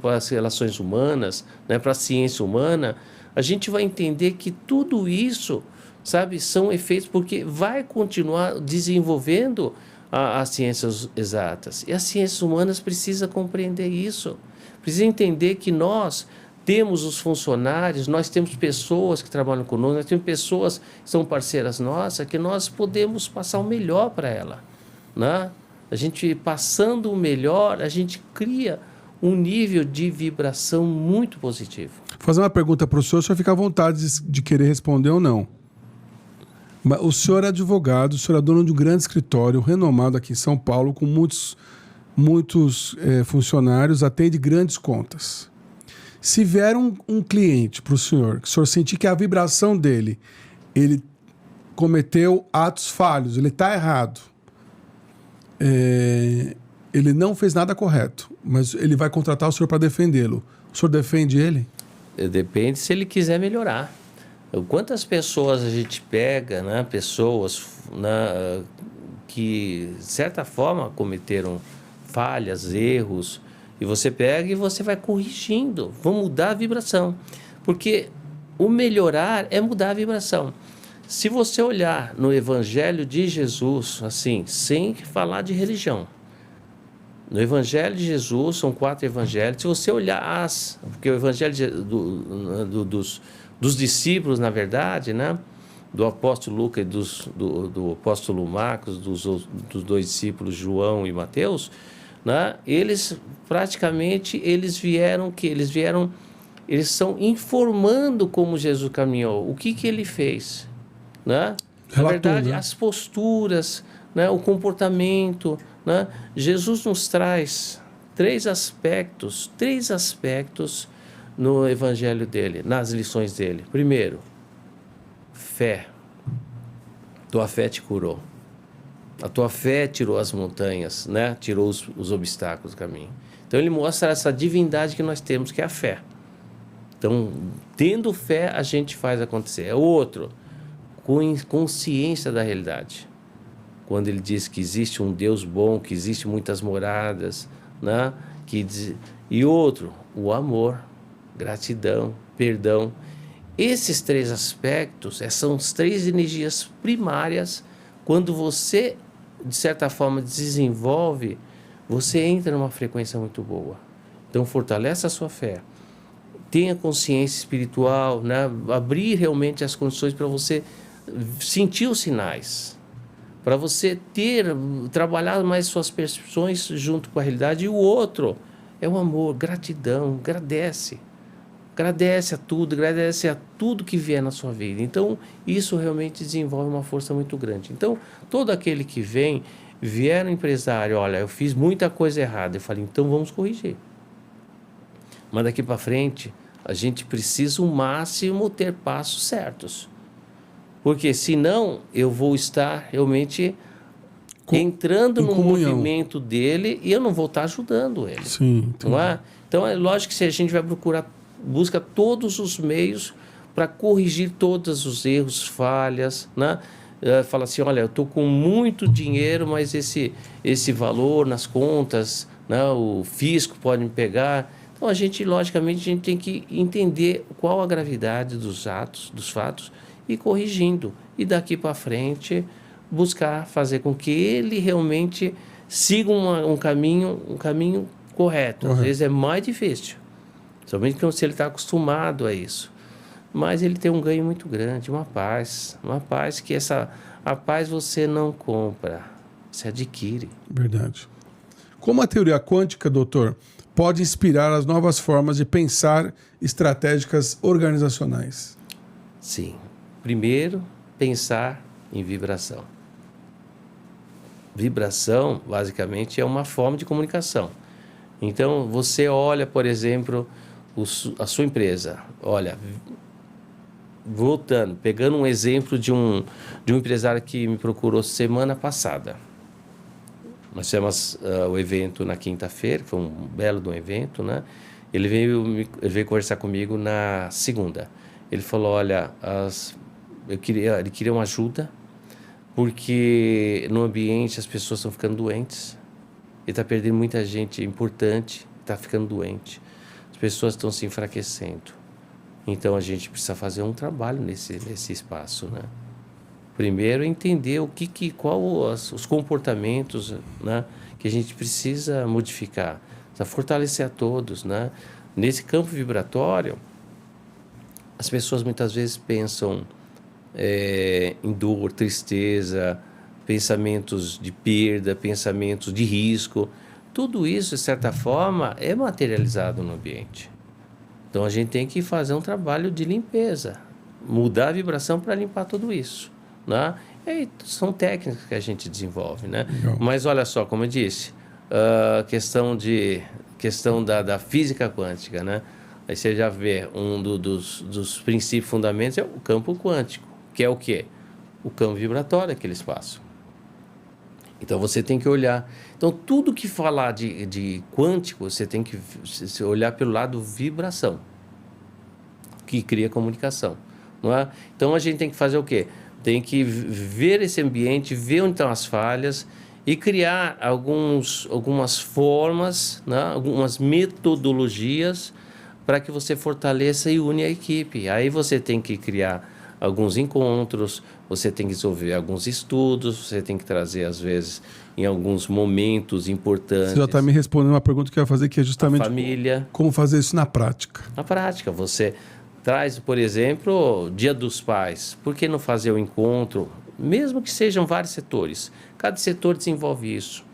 Speaker 2: para as relações humanas, né, para a ciência humana, a gente vai entender que tudo isso, sabe, são efeitos, porque vai continuar desenvolvendo as ciências exatas. E as ciências humanas precisam compreender isso. Precisa entender que nós temos os funcionários, nós temos pessoas que trabalham conosco, nós temos pessoas que são parceiras nossas, que nós podemos passar o melhor para ela. Né? A gente passando o melhor, a gente cria um nível de vibração muito positivo.
Speaker 1: Vou fazer uma pergunta para o senhor fica à vontade de querer responder ou não. Mas o senhor é advogado, o senhor é dono de um grande escritório renomado aqui em São Paulo, com muitos funcionários, atende grandes contas. Se vier um cliente para o senhor sentir que a vibração dele, ele cometeu atos falhos, ele está errado, ele não fez nada correto, mas ele vai contratar o senhor para defendê-lo. O senhor defende ele?
Speaker 2: Depende se ele quiser melhorar. Quantas pessoas a gente pega, né? Pessoas, né, que, de certa forma, cometeram falhas, erros, e você pega e você vai corrigindo, vão mudar a vibração. Porque o melhorar é mudar a vibração. Se você olhar no Evangelho de Jesus, assim, sem falar de religião, no Evangelho de Jesus, são 4 evangelhos, se você olhar porque o Evangelho dos discípulos, na verdade, né? Do apóstolo Lucas e do apóstolo Marcos, dos 2 discípulos, João e Mateus, né? Eles praticamente, eles estão informando como Jesus caminhou, o que ele fez, né? Na verdade, as posturas, né? O comportamento, né? Jesus nos traz 3 aspectos no evangelho dele, nas lições dele. Primeiro, fé. Tua fé te curou. A tua fé tirou as montanhas, né? Tirou os obstáculos do caminho. Então ele mostra essa divindade que nós temos, que é a fé. Então, tendo fé, a gente faz acontecer. É outro, com consciência da realidade. Quando ele diz que existe um Deus bom, que existe muitas moradas, né? E outro, o amor, gratidão, perdão. Esses 3 aspectos são as 3 energias primárias. Quando você, de certa forma, desenvolve, você entra numa frequência muito boa. Então, fortalece a sua fé. Tenha consciência espiritual, né? Abrir realmente as condições para você sentir os sinais, para você trabalhar mais suas percepções junto com a realidade. E o outro é o amor, gratidão, agradece a tudo que vier na sua vida. Então, isso realmente desenvolve uma força muito grande. Então, todo aquele que vier no empresário, olha, eu fiz muita coisa errada, eu falei, então vamos corrigir. Mas daqui para frente, a gente precisa o máximo ter passos certos. Porque senão eu vou estar realmente entrando no movimento dele e eu não vou estar ajudando ele.
Speaker 1: Sim,
Speaker 2: não é? Então é lógico que se a gente vai busca todos os meios para corrigir todos os erros, falhas, né? Fala assim, olha, eu estou com muito dinheiro, mas esse valor nas contas, né? O fisco pode me pegar. Então logicamente, a gente tem que entender qual a gravidade dos fatos e corrigindo. E daqui para frente, buscar fazer com que ele realmente siga um caminho correto. Às vezes é mais difícil, somente se ele está acostumado a isso. Mas ele tem um ganho muito grande, uma paz que a paz você não compra, você adquire.
Speaker 1: Verdade. Como a teoria quântica, doutor, pode inspirar as novas formas de pensar estratégicas organizacionais?
Speaker 2: Sim. Primeiro, pensar em vibração. Vibração, basicamente, é uma forma de comunicação. Então, você olha, por exemplo, a sua empresa. Olha, pegando um exemplo de um empresário que me procurou semana passada. Nós fizemos o evento na quinta-feira, foi um belo de um evento, né? Ele veio conversar comigo na segunda. Ele falou, olha, ele queria uma ajuda, porque no ambiente as pessoas estão ficando doentes. Ele está perdendo muita gente importante, está ficando doente. As pessoas estão se enfraquecendo. Então a gente precisa fazer um trabalho nesse espaço, né? Primeiro, entender os comportamentos, né, que a gente precisa modificar, precisa fortalecer a todos, né? Nesse campo vibratório, as pessoas muitas vezes pensam em dor, tristeza, pensamentos de perda, pensamentos de risco. Tudo isso, de certa forma, é materializado no ambiente. Então, a gente tem que fazer um trabalho de limpeza, mudar a vibração para limpar tudo isso, né? E são técnicas que a gente desenvolve, né? Mas olha só, como eu disse, questão da física quântica, né? Aí você já vê dos princípios fundamentais é o campo quântico, que é o quê? O campo vibratório, aquele espaço. Então você tem que olhar. Então tudo que falar de quântico, você tem que olhar pelo lado vibração, que cria comunicação, não é? Então a gente tem que fazer o quê? Tem que ver esse ambiente, ver onde estão as falhas e criar algumas formas, né? Algumas metodologias para que você fortaleça e une a equipe. Aí você tem que criar alguns encontros, você tem que desenvolver alguns estudos, você tem que trazer, às vezes, em alguns momentos importantes.
Speaker 1: Você já está me respondendo uma pergunta que eu ia fazer, que é justamente
Speaker 2: a família.
Speaker 1: Como fazer isso na prática.
Speaker 2: Na prática, você traz, por exemplo, Dia dos Pais. Por que não fazer o encontro, mesmo que sejam vários setores? Cada setor desenvolve isso.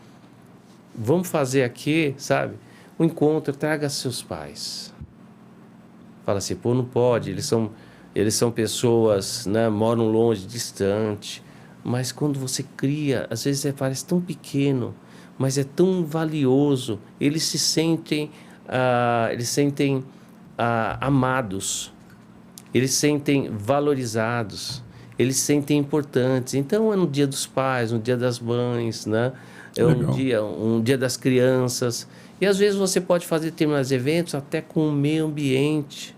Speaker 2: Vamos fazer aqui, sabe, o encontro, traga seus pais. Fala assim, pô, não pode, eles são pessoas, né, moram longe, distante. Mas quando você cria, às vezes parece tão pequeno, mas é tão valioso. Eles se sentem, amados, eles se sentem valorizados, eles se sentem importantes. Então é no Dia dos Pais, no Dia das Mães, né? É um dia das crianças. E às vezes você pode fazer determinados eventos até com o meio ambiente,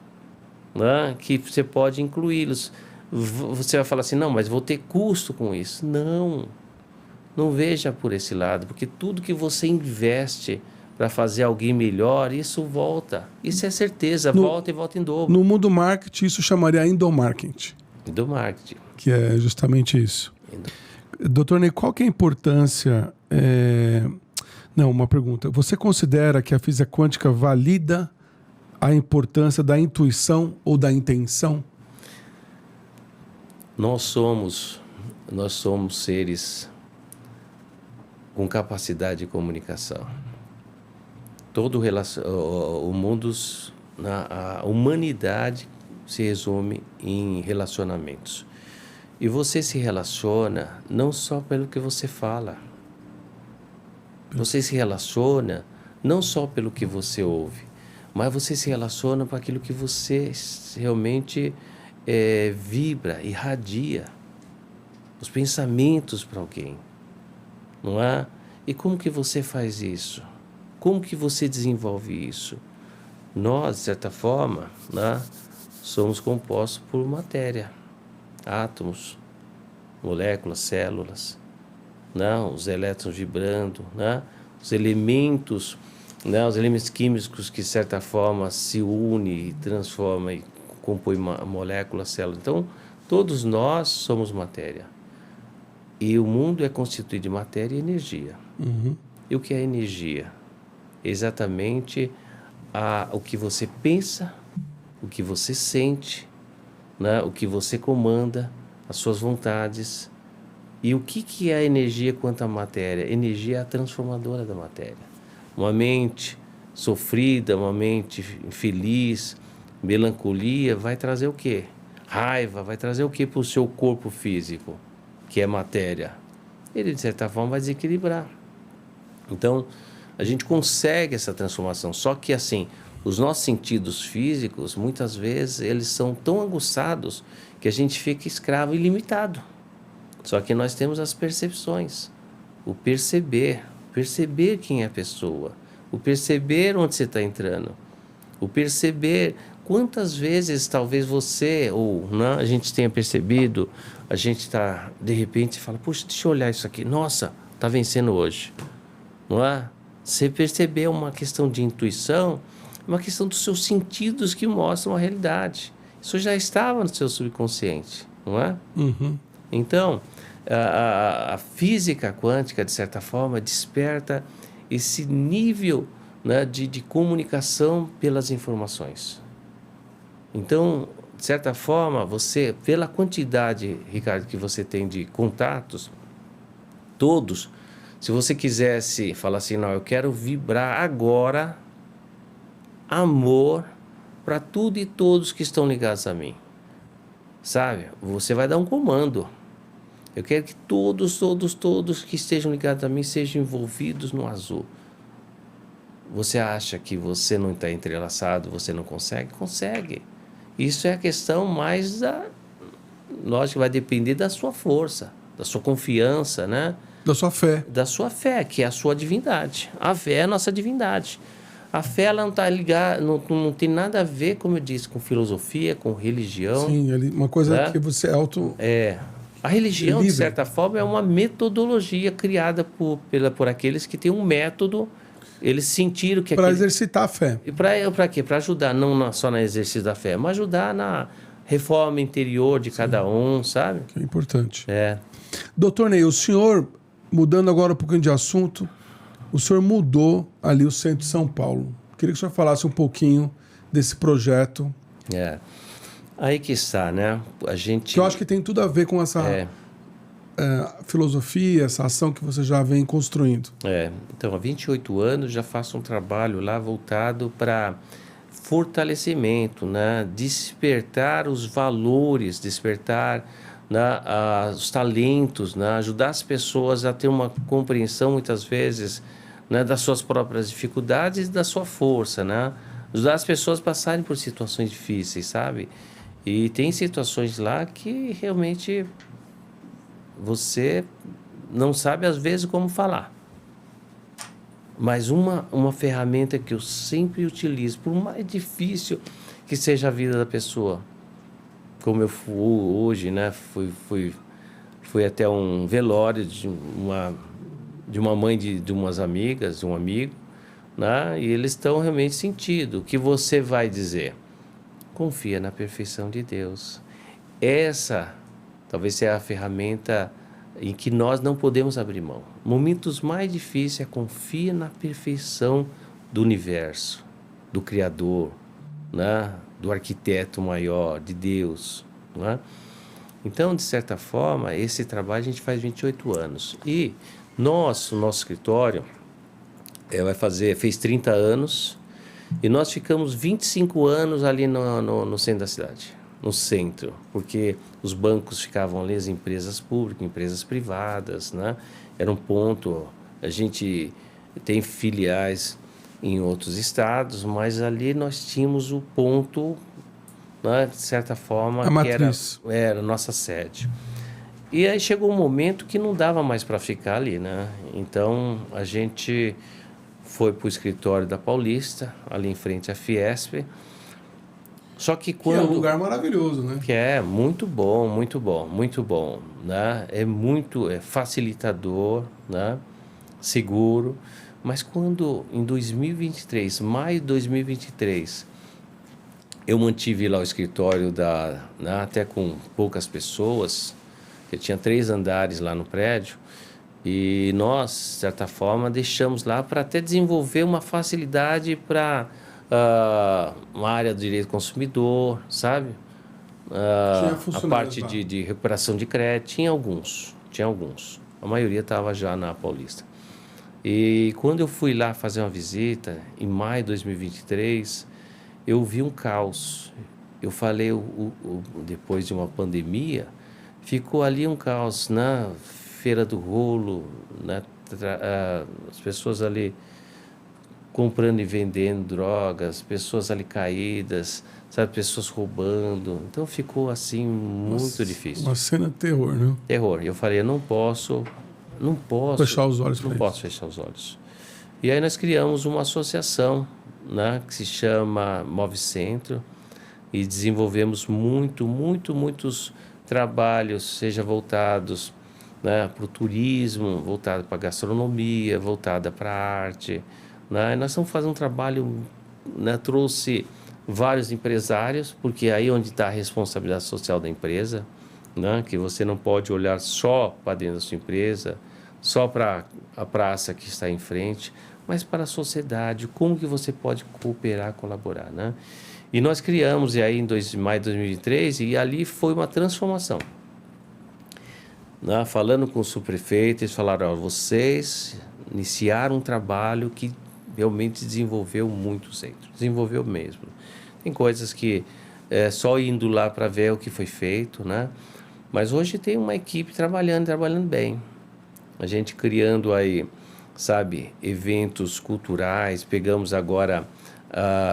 Speaker 2: né? Que você pode incluí-los. Você vai falar assim, não, mas vou ter custo com isso. Não veja por esse lado, porque tudo que você investe para fazer alguém melhor, isso volta. Isso é certeza, volta e volta em dobro.
Speaker 1: No mundo marketing, isso chamaria endomarketing.
Speaker 2: Endomarketing.
Speaker 1: Que é justamente isso. Doutor Ney, qual que é a importância... Não, uma pergunta. Você considera que a física quântica valida a importância da intuição ou da intenção?
Speaker 2: Nós somos seres com capacidade de comunicação. O mundo, a humanidade se resume em relacionamentos. E você se relaciona não só pelo que você fala. Você se relaciona não só pelo que você ouve, mas você se relaciona para aquilo que você realmente vibra, irradia. Os pensamentos para alguém. Não é? E como que você faz isso? Como que você desenvolve isso? Nós, de certa forma, né, somos compostos por matéria, átomos, moléculas, células, né, os elétrons vibrando, né, os elementos químicos que, de certa forma, se unem e transformam e compõem moléculas, células. Então, todos nós somos matéria. E o mundo é constituído de matéria e energia.
Speaker 1: Uhum.
Speaker 2: E o que é energia? Exatamente o que você pensa, o que você sente, né? O que você comanda, as suas vontades. E o que é a energia quanto à matéria? Energia é a transformadora da matéria. Uma mente sofrida, uma mente infeliz, melancolia, vai trazer o quê? Raiva, vai trazer o quê para o seu corpo físico, que é matéria? Ele, de certa forma, vai desequilibrar. Então, a gente consegue essa transformação, só que assim, os nossos sentidos físicos, muitas vezes, eles são tão aguçados que a gente fica escravo ilimitado. Só que nós temos as percepções, o perceber quem é a pessoa, o perceber onde você está entrando, o perceber quantas vezes talvez você, ou não, a gente tenha percebido, a gente está, de repente, fala, puxa, deixa eu olhar isso aqui, nossa, está vencendo hoje, não é? Você perceber uma questão de intuição, uma questão dos seus sentidos que mostram a realidade. Isso já estava no seu subconsciente, não é?
Speaker 1: Uhum.
Speaker 2: Então, a física quântica, de certa forma, desperta esse nível, né, de comunicação pelas informações. Então, de certa forma, você, pela quantidade, Ricardo, que você tem de contatos, todos, se você quisesse falar assim, não, eu quero vibrar agora amor para tudo e todos que estão ligados a mim, sabe? Você vai dar um comando. Eu quero que todos que estejam ligados a mim sejam envolvidos no azul. Você acha que você não está entrelaçado, você não consegue? Consegue. Isso é a questão mais lógico, vai depender da sua força, da sua confiança, né?
Speaker 1: Da sua fé.
Speaker 2: Da sua fé, que é a sua divindade. A fé é a nossa divindade. A fé, ela não está ligada, não tem nada a ver, como eu disse, com filosofia, com religião.
Speaker 1: Sim, uma coisa, né, que você
Speaker 2: a religião,
Speaker 1: livre.
Speaker 2: De certa forma, é uma metodologia criada por aqueles que têm um método. Eles sentiram que...
Speaker 1: Para exercitar a fé.
Speaker 2: E para quê? Para ajudar, não só no exercício da fé, mas ajudar na reforma interior de cada um, sabe?
Speaker 1: Que é importante.
Speaker 2: É.
Speaker 1: Doutor Ney, o senhor, mudando agora um pouquinho de assunto, o senhor mudou ali o centro de São Paulo. Queria que o senhor falasse um pouquinho desse projeto.
Speaker 2: É. Aí que está, né? A gente...
Speaker 1: Que eu acho que tem tudo a ver com essa filosofia, essa ação que você já vem construindo.
Speaker 2: Então, há 28 anos já faço um trabalho lá voltado para fortalecimento, né? Despertar os valores, despertar, né, os talentos, né? Ajudar as pessoas a ter uma compreensão, muitas vezes, né, das suas próprias dificuldades e da sua força, né? Ajudar as pessoas a passarem por situações difíceis, sabe? E tem situações lá que realmente você não sabe, às vezes, como falar. Mas uma ferramenta que eu sempre utilizo, por mais difícil que seja a vida da pessoa, como eu fui hoje, né? Fui até um velório de uma mãe de umas amigas, de um amigo, né? E eles estão realmente sentindo. O que você vai dizer? Confia na perfeição de Deus. Essa talvez seja a ferramenta em que nós não podemos abrir mão. Momentos mais difíceis confia na perfeição do universo, do Criador, né? Do arquiteto maior, de Deus, né? Então, de certa forma, esse trabalho a gente faz 28 anos. E o nosso escritório fez 30 anos e nós ficamos 25 anos ali no centro da cidade. No centro, porque os bancos ficavam ali, as empresas públicas, empresas privadas, né? Era um ponto, a gente tem filiais em outros estados, mas ali nós tínhamos o ponto, né, de certa forma,
Speaker 1: a matriz.
Speaker 2: Era a nossa sede. E aí chegou um momento que não dava mais para ficar ali, né? Então, a gente foi para o escritório da Paulista, ali em frente à Fiesp. Só que quando...
Speaker 1: Que é um lugar maravilhoso, né?
Speaker 2: Que é muito bom, muito bom, muito bom, né? É facilitador, né? Seguro. Mas quando, em 2023, maio de 2023, eu mantive lá o escritório né, até com poucas pessoas, que tinha 3 andares lá no prédio, e nós, de certa forma, deixamos lá para até desenvolver uma facilidade para... uma área do direito do consumidor, sabe? A parte de recuperação de crédito, tinha alguns. A maioria estava já na Paulista. E quando eu fui lá fazer uma visita, em maio de 2023, eu vi um caos. Eu falei, depois de uma pandemia, ficou ali um caos, na Feira do Rolo, né? As pessoas ali comprando e vendendo drogas, pessoas ali caídas, sabe, pessoas roubando. Então ficou assim muito difícil.
Speaker 1: Uma cena de terror, né?
Speaker 2: Terror. E eu falei, eu não posso
Speaker 1: fechar os olhos.
Speaker 2: Não posso fechar os olhos. E aí nós criamos uma associação, né, que se chama Move Centro, e desenvolvemos muitos trabalhos, seja voltados, né, para o turismo, voltado para a gastronomia, voltada para a arte, né? Nós estamos fazendo um trabalho, né, trouxe vários empresários, porque aí é onde está a responsabilidade social da empresa, né? Que você não pode olhar só para dentro da sua empresa, só para a praça que está em frente, mas para a sociedade, como que você pode cooperar, colaborar, né? E nós criamos, e aí em maio de 2023, e ali foi uma transformação. Né? Falando com o subprefeito, eles falaram, vocês iniciaram um trabalho que realmente desenvolveu muito o centro, desenvolveu mesmo. Tem coisas que só indo lá para ver o que foi feito, né? Mas hoje tem uma equipe trabalhando bem. A gente criando aí, sabe, eventos culturais, pegamos agora,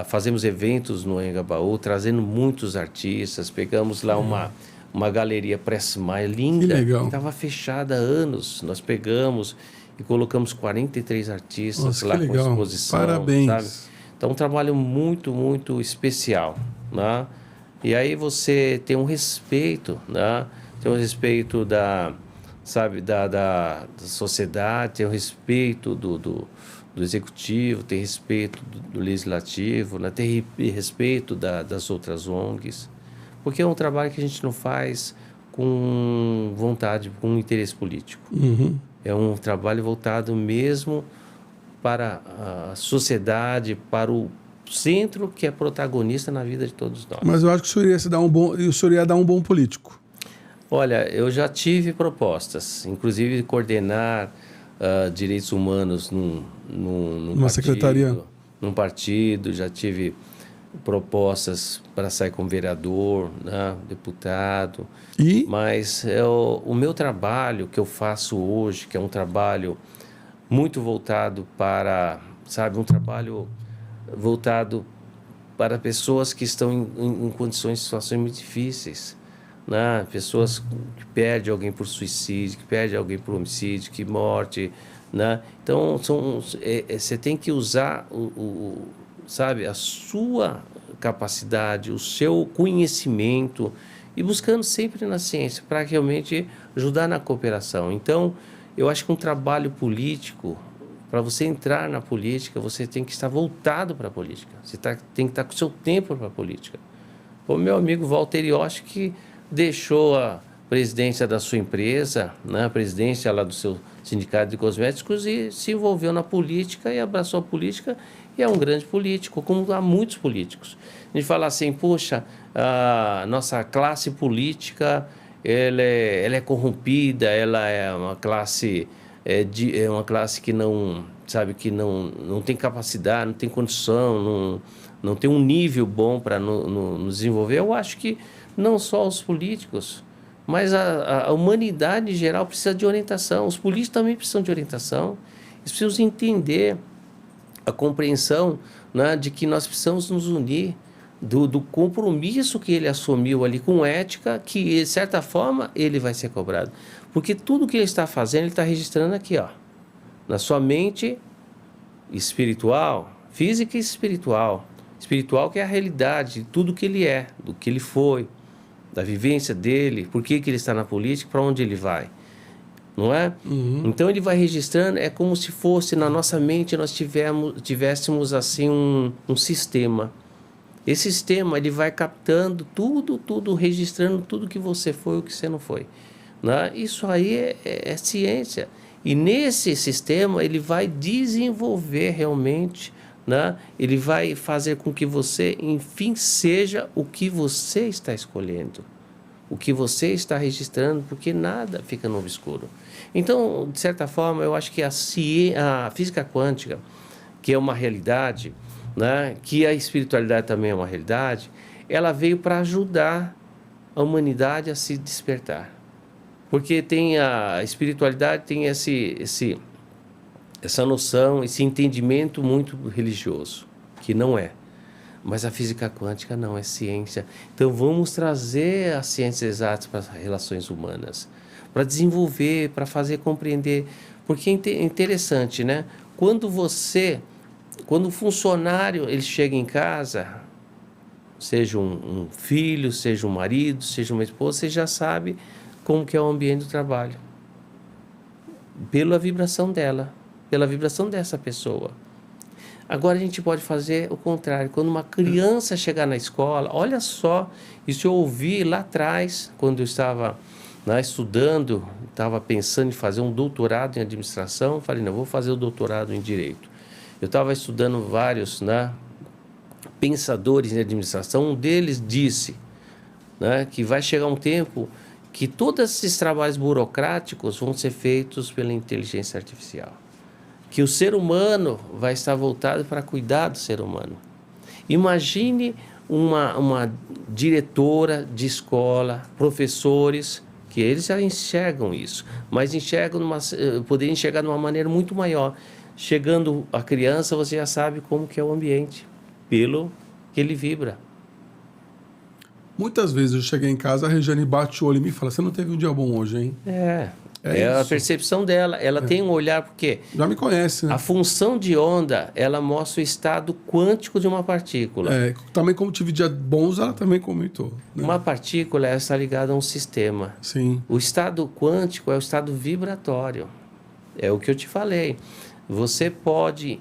Speaker 2: fazemos eventos no Anhangabaú, trazendo muitos artistas, pegamos lá uma galeria Press Maia linda, que estava fechada há anos, nós pegamos e colocamos 43 artistas lá com exposição.
Speaker 1: Parabéns.
Speaker 2: Sabe? Então, um trabalho muito especial, né? E aí você tem um respeito, né? Tem um respeito da sociedade, tem um respeito do executivo, tem respeito do legislativo, né? Tem respeito das outras ONGs. Porque é um trabalho que a gente não faz com vontade, com interesse político. É um trabalho voltado mesmo para a sociedade, para o centro que é protagonista na vida de todos nós.
Speaker 1: Mas eu acho que o senhor ia dar um bom político.
Speaker 2: Olha, eu já tive propostas, inclusive de coordenar direitos humanos numa
Speaker 1: secretaria.
Speaker 2: Num partido, já tive propostas para sair como vereador, né, deputado. Mas o meu trabalho que eu faço hoje, que é um trabalho muito voltado para, sabe, um trabalho voltado para pessoas que estão em condições, situações muito difíceis, né? Pessoas que perdem alguém por suicídio, que perdem alguém por homicídio, que morte, né? Então, você tem que usar, sabe, a sua capacidade, o seu conhecimento e buscando sempre na ciência para realmente ajudar na cooperação. Então, eu acho que um trabalho político, para você entrar na política, você tem que estar voltado para a política. Você tem que estar com o seu tempo para a política. O meu amigo Walter Yoshi, que deixou a presidência da sua empresa, né, a presidência lá do seu sindicato de cosméticos e se envolveu na política e abraçou a política e é um grande político, como há muitos políticos. A gente fala assim, poxa, a nossa classe política ela é corrompida, ela é uma classe uma classe que não, sabe, que não tem capacidade, não tem condição, não tem um nível bom para nos desenvolver. Eu acho que não só os políticos, mas a humanidade em geral precisa de orientação. Os políticos também precisam de orientação. Eles precisam entender a compreensão, né, de que nós precisamos nos unir, do compromisso que ele assumiu ali com ética, que de certa forma ele vai ser cobrado. Porque tudo que ele está fazendo, ele está registrando aqui, ó, na sua mente espiritual, física e espiritual. Espiritual que é a realidade de tudo que ele é, do que ele foi, da vivência dele, por que ele está na política, para onde ele vai. Não é? Então ele vai registrando, é como se fosse na nossa mente nós tivéssemos assim um sistema. Esse sistema ele vai captando tudo, registrando tudo que você foi e o que você não foi. Né? Isso aí é ciência. E nesse sistema ele vai desenvolver realmente, né? Ele vai fazer com que você, enfim, seja o que você está escolhendo, o que você está registrando, porque nada fica no obscuro. Então, de certa forma, eu acho que a física quântica, que é uma realidade, né, que a espiritualidade também é uma realidade, ela veio para ajudar a humanidade a se despertar. Porque tem a espiritualidade tem essa noção, esse entendimento muito religioso, que não é. Mas a física quântica não, é ciência. Então vamos trazer as ciências exatas para as relações humanas, para desenvolver, para fazer compreender. Porque é interessante, né? Quando o funcionário ele chega em casa, seja um filho, seja um marido, seja uma esposa, você já sabe como que é o ambiente do trabalho. Pela vibração dela, pela vibração dessa pessoa. Agora a gente pode fazer o contrário. Quando uma criança chegar na escola, olha só, isso eu ouvi lá atrás, quando eu estava estudando, estava pensando em fazer um doutorado em administração, falei, não, vou fazer o doutorado em direito. Eu estava estudando vários pensadores em administração, um deles disse que vai chegar um tempo que todos esses trabalhos burocráticos vão ser feitos pela inteligência artificial. Que o ser humano vai estar voltado para cuidar do ser humano. Imagine uma diretora de escola, professores, que eles já enxergam isso, mas poderiam enxergar de uma maneira muito maior. Chegando a criança, você já sabe como que é o ambiente, pelo que ele vibra.
Speaker 1: Muitas vezes eu cheguei em casa, a Regiane bate o olho e me fala, você não teve um dia bom hoje, hein? É
Speaker 2: a percepção dela. Ela tem um olhar, porque...
Speaker 1: Já me conhece, né?
Speaker 2: A função de onda, ela mostra o estado quântico de uma partícula.
Speaker 1: Também como tive dias bons, ela também comentou. Né?
Speaker 2: Uma partícula está ligada a um sistema.
Speaker 1: Sim.
Speaker 2: O estado quântico é o estado vibratório. É o que eu te falei. Você pode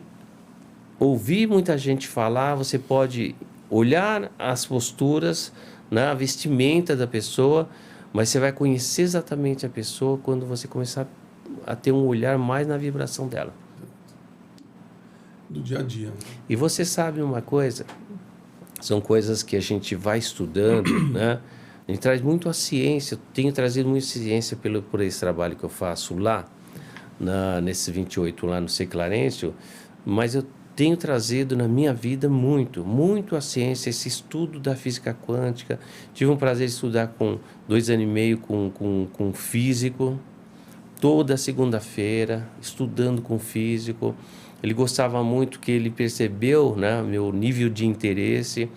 Speaker 2: ouvir muita gente falar, você pode olhar as posturas, né, a vestimenta da pessoa, mas você vai conhecer exatamente a pessoa quando você começar a ter um olhar mais na vibração dela.
Speaker 1: Do dia a dia.
Speaker 2: E você sabe uma coisa? São coisas que a gente vai estudando, né? A gente traz muito a ciência. Eu tenho trazido muita ciência por esse trabalho que eu faço lá, nesses 28 lá no C. Clarencio, mas eu tenho trazido na minha vida muito a ciência, esse estudo da física quântica. Tive um prazer de estudar com 2 anos e meio com um físico, toda segunda-feira, estudando com físico. Ele gostava muito, que ele percebeu, né, meu nível de interesse,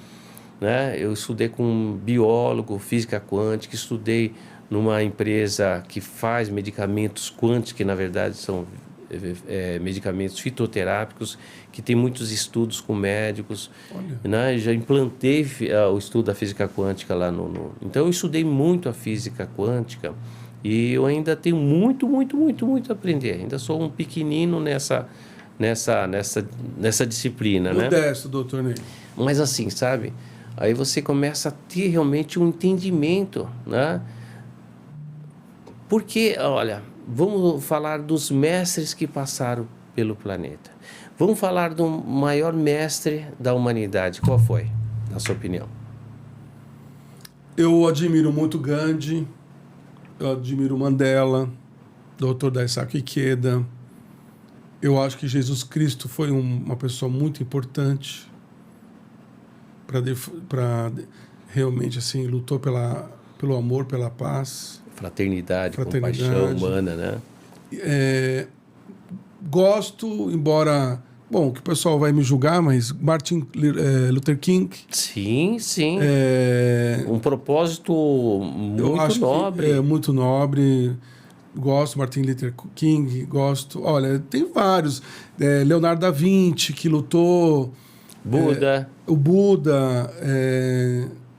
Speaker 2: né? Eu estudei com um biólogo, física quântica, estudei numa empresa que faz medicamentos quânticos, que na verdade são medicamentos fitoterápicos, que tem muitos estudos com médicos. Né? Já implantei o estudo da física quântica lá Então eu estudei muito a física quântica e eu ainda tenho muito a aprender. Ainda sou um pequenino nessa disciplina, né?
Speaker 1: Modesto, doutor Ney.
Speaker 2: Mas assim, sabe? Aí você começa a ter realmente um entendimento, né? Porque, olha, vamos falar dos mestres que passaram pelo planeta. Vamos falar do maior mestre da humanidade. Qual foi, na sua opinião?
Speaker 1: Eu admiro muito Gandhi, eu admiro Mandela, Dr. Daisaku Ikeda. Eu acho que Jesus Cristo foi uma pessoa muito importante para realmente assim lutou pelo amor, pela paz,
Speaker 2: fraternidade, compaixão humana, né?
Speaker 1: Gosto, embora que o pessoal vai me julgar, mas Martin Luther King.
Speaker 2: Sim. Um propósito muito nobre.
Speaker 1: Muito nobre. Gosto, Martin Luther King, gosto. Olha, tem vários. Leonardo da Vinci, que lutou.
Speaker 2: Buda.
Speaker 1: O Buda.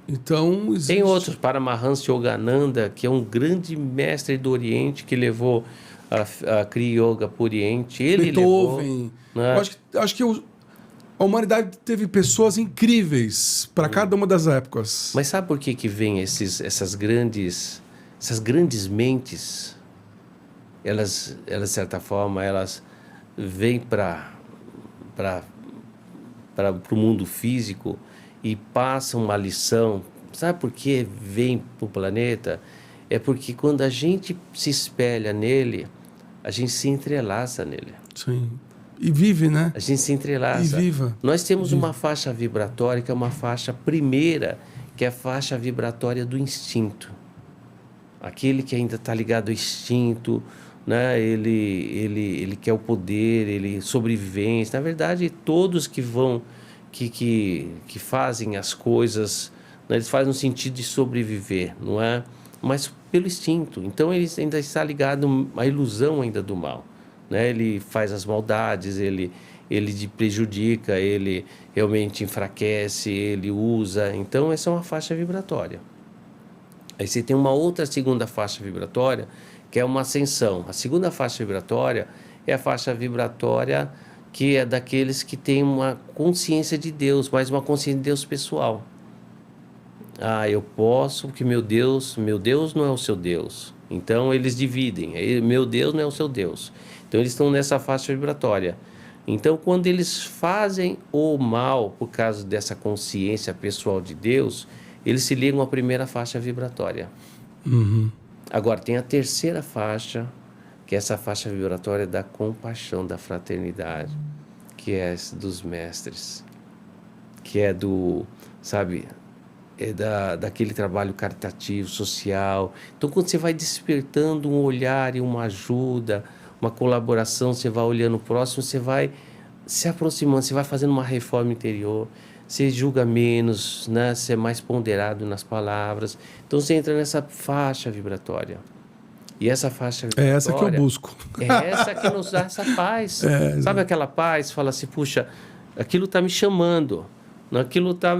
Speaker 1: Então, existe...
Speaker 2: Tem outros, Paramahansa Yogananda, que é um grande mestre do Oriente, que levou a Kriya Yoga para o Oriente.
Speaker 1: Beethoven.
Speaker 2: Né?
Speaker 1: Acho que a humanidade teve pessoas incríveis para cada uma das épocas.
Speaker 2: Mas sabe por que vem essas grandes mentes? Elas, de certa forma, elas vêm para o mundo físico e passam uma lição. Sabe por que vem para o planeta? É porque quando a gente se espelha nele, a gente se entrelaça nele.
Speaker 1: Sim. E vive, né?
Speaker 2: A gente se entrelaça.
Speaker 1: E viva.
Speaker 2: Nós temos uma faixa vibratória, que é uma faixa primeira, que é a faixa vibratória do instinto. Aquele que ainda está ligado ao instinto, né? Ele quer o poder, ele sobrevivência. Na verdade, todos que vão, que fazem as coisas, né? Eles fazem no sentido de sobreviver, não é? Mas pelo instinto. Então, ele ainda está ligado à ilusão ainda do mal, né? Ele faz as maldades, ele prejudica, ele realmente enfraquece, ele usa. Então, essa é uma faixa vibratória. Aí você tem uma outra segunda faixa vibratória, que é uma ascensão. A segunda faixa vibratória é a faixa vibratória que é daqueles que têm uma consciência de Deus, mas uma consciência de Deus pessoal. Eu posso, porque meu Deus não é o seu Deus. Então, eles dividem. Meu Deus não é o seu Deus. Então, eles estão nessa faixa vibratória. Então, quando eles fazem o mal por causa dessa consciência pessoal de Deus, eles se ligam à primeira faixa vibratória.
Speaker 1: Uhum.
Speaker 2: Agora, tem a terceira faixa, que é essa faixa vibratória da compaixão, da fraternidade, que é dos mestres, que é do, sabe, daquele trabalho caritativo, social. Então, quando você vai despertando um olhar e uma ajuda, uma colaboração, você vai olhando o próximo, você vai se aproximando, você vai fazendo uma reforma interior, você julga menos, né? Você é mais ponderado nas palavras. Então, você entra nessa faixa vibratória. E essa faixa vibratória...
Speaker 1: É essa que eu busco.
Speaker 2: É essa que nos dá essa paz. Sabe aquela paz? Fala assim, puxa, aquilo está me chamando, aquilo está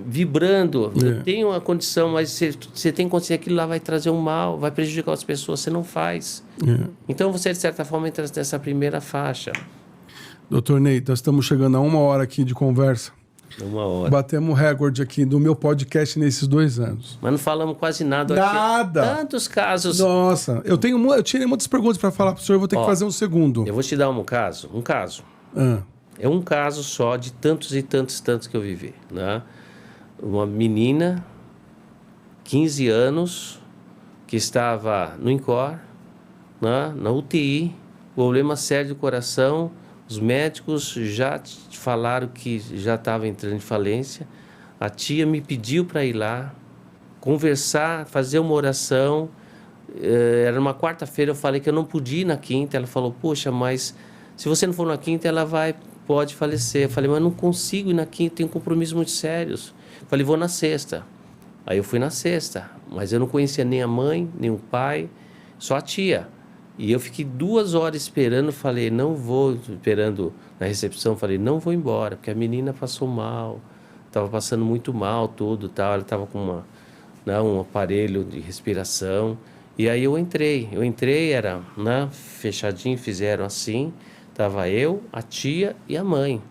Speaker 2: vibrando. Eu tenho uma condição, mas você tem consciência que aquilo lá vai trazer um mal, vai prejudicar as pessoas, você não faz. Então, você, de certa forma, entra nessa primeira faixa.
Speaker 1: Doutor Ney, nós estamos chegando a 1 hora aqui de conversa.
Speaker 2: 1 hora.
Speaker 1: Batemos recorde aqui do meu podcast nesses 2 anos.
Speaker 2: Mas não falamos quase nada.
Speaker 1: Nada!
Speaker 2: Tantos casos.
Speaker 1: Nossa, eu tirei muitas perguntas para falar pro senhor, eu vou ter que fazer um segundo.
Speaker 2: Eu vou te dar um caso. É um caso só de tantos e tantos que eu vivi, né? Uma menina, 15 anos, que estava no INCOR, né? Na UTI, problema sério do coração. Os médicos já falaram que já estava entrando em falência. A tia me pediu para ir lá, conversar, fazer uma oração. Era uma quarta-feira, eu falei que eu não podia ir na quinta. Ela falou, poxa, mas se você não for na quinta, ela pode falecer. Eu falei, mas eu não consigo ir na quinta, tenho compromissos muito sérios. Eu falei, vou na sexta. Aí eu fui na sexta, mas eu não conhecia nem a mãe, nem o pai, só a tia. E eu fiquei 2 horas esperando, falei, não vou, esperando na recepção, falei, não vou embora, porque a menina passou mal, estava passando muito mal, tudo, tal, ela estava com um aparelho de respiração. E aí eu entrei, era, né, fechadinho, fizeram assim, estava eu, a tia e a mãe.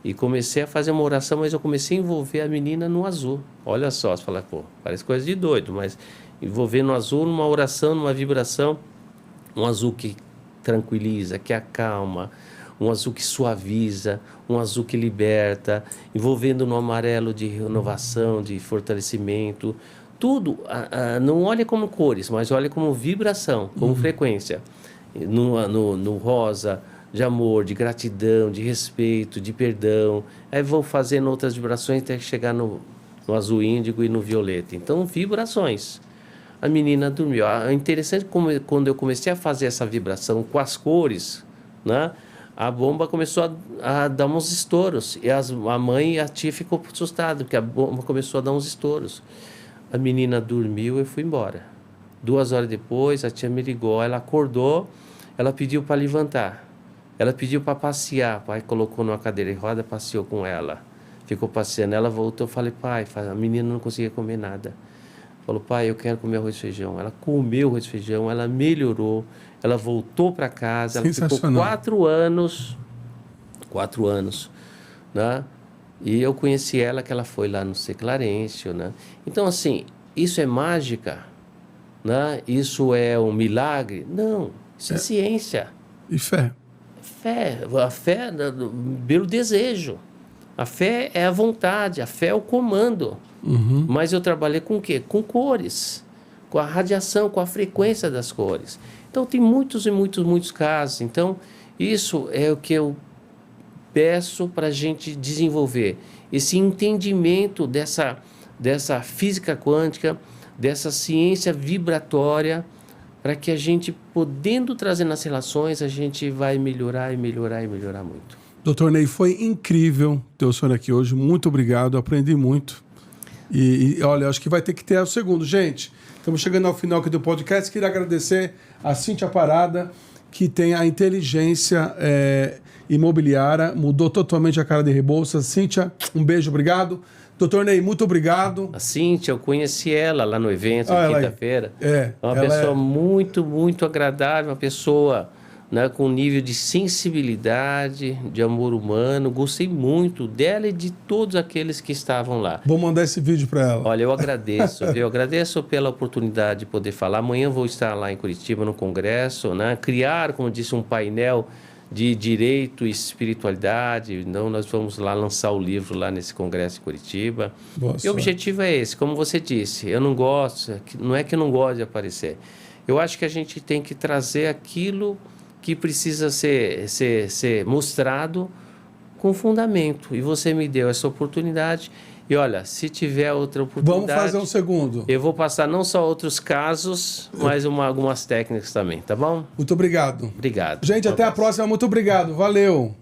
Speaker 2: E comecei a fazer uma oração, mas eu comecei a envolver a menina no azul. Olha só, você fala, pô, parece coisa de doido, mas envolver no azul, numa oração, numa vibração, um azul que tranquiliza, que acalma, um azul que suaviza, um azul que liberta, envolvendo no amarelo de renovação, de fortalecimento. Tudo, não olha como cores, mas olha como vibração, como frequência. No rosa, de amor, de gratidão, de respeito, de perdão. Aí vou fazendo outras vibrações até chegar no azul índigo e no violeta. Então, vibrações. A menina dormiu. É interessante quando eu comecei a fazer essa vibração com as cores, né? A bomba começou a dar uns estouros. E a mãe e a tia ficou assustadas, porque a bomba começou a dar uns estouros. A menina dormiu e eu fui embora. 2 horas depois, a tia me ligou, ela acordou, ela pediu para levantar. Ela pediu para passear. O pai colocou numa cadeira de roda, passeou com ela. Ficou passeando. Ela voltou, eu falei, pai, a menina não conseguia comer nada. Falou, pai, eu quero comer arroz e feijão. Ela comeu arroz e feijão, ela melhorou, ela voltou para casa, ela ficou 4 anos, né? E eu conheci ela, que ela foi lá no C. Clarencio, né? Então, assim, isso é mágica, né? Isso é um milagre? Não, isso é ciência.
Speaker 1: E fé.
Speaker 2: A fé pelo desejo. A fé é a vontade, a fé é o comando. Mas eu trabalhei com o quê? Com cores, com a radiação, com a frequência das cores. Então, tem muitos e muitos casos. Então, isso é o que eu peço para a gente desenvolver. Esse entendimento dessa física quântica, dessa ciência vibratória, para que a gente, podendo trazer nas relações, a gente vai melhorar e melhorar e melhorar muito.
Speaker 1: Doutor Ney, foi incrível ter o senhor aqui hoje. Muito obrigado, aprendi muito. E olha, acho que vai ter que ter o segundo. Gente, estamos chegando ao final aqui do podcast. Queria agradecer a Cíntia Parada, que tem a inteligência imobiliária, mudou totalmente a cara de Rebouças. Cíntia, um beijo, obrigado. Doutor Ney, muito obrigado.
Speaker 2: A Cíntia, eu conheci ela lá no evento, na quinta-feira. Uma pessoa muito agradável, uma pessoa, né, com um nível de sensibilidade, de amor humano. Gostei muito dela e de todos aqueles que estavam lá.
Speaker 1: Vou mandar esse vídeo para ela.
Speaker 2: Olha, eu agradeço. Eu agradeço pela oportunidade de poder falar. Amanhã vou estar lá em Curitiba, no congresso, né? Criar, como disse, um painel de direito e espiritualidade. Então, nós vamos lá lançar o livro lá nesse congresso em Curitiba. E o objetivo é esse, como você disse. Eu não gosto, não é que eu não gosto de aparecer. Eu acho que a gente tem que trazer aquilo que precisa ser mostrado com fundamento. E você me deu essa oportunidade. E olha, se tiver outra oportunidade...
Speaker 1: Vamos fazer um segundo.
Speaker 2: Eu vou passar não só outros casos, mas algumas técnicas também, tá bom?
Speaker 1: Muito obrigado.
Speaker 2: Obrigado.
Speaker 1: Gente, até a próxima. Muito obrigado. Valeu.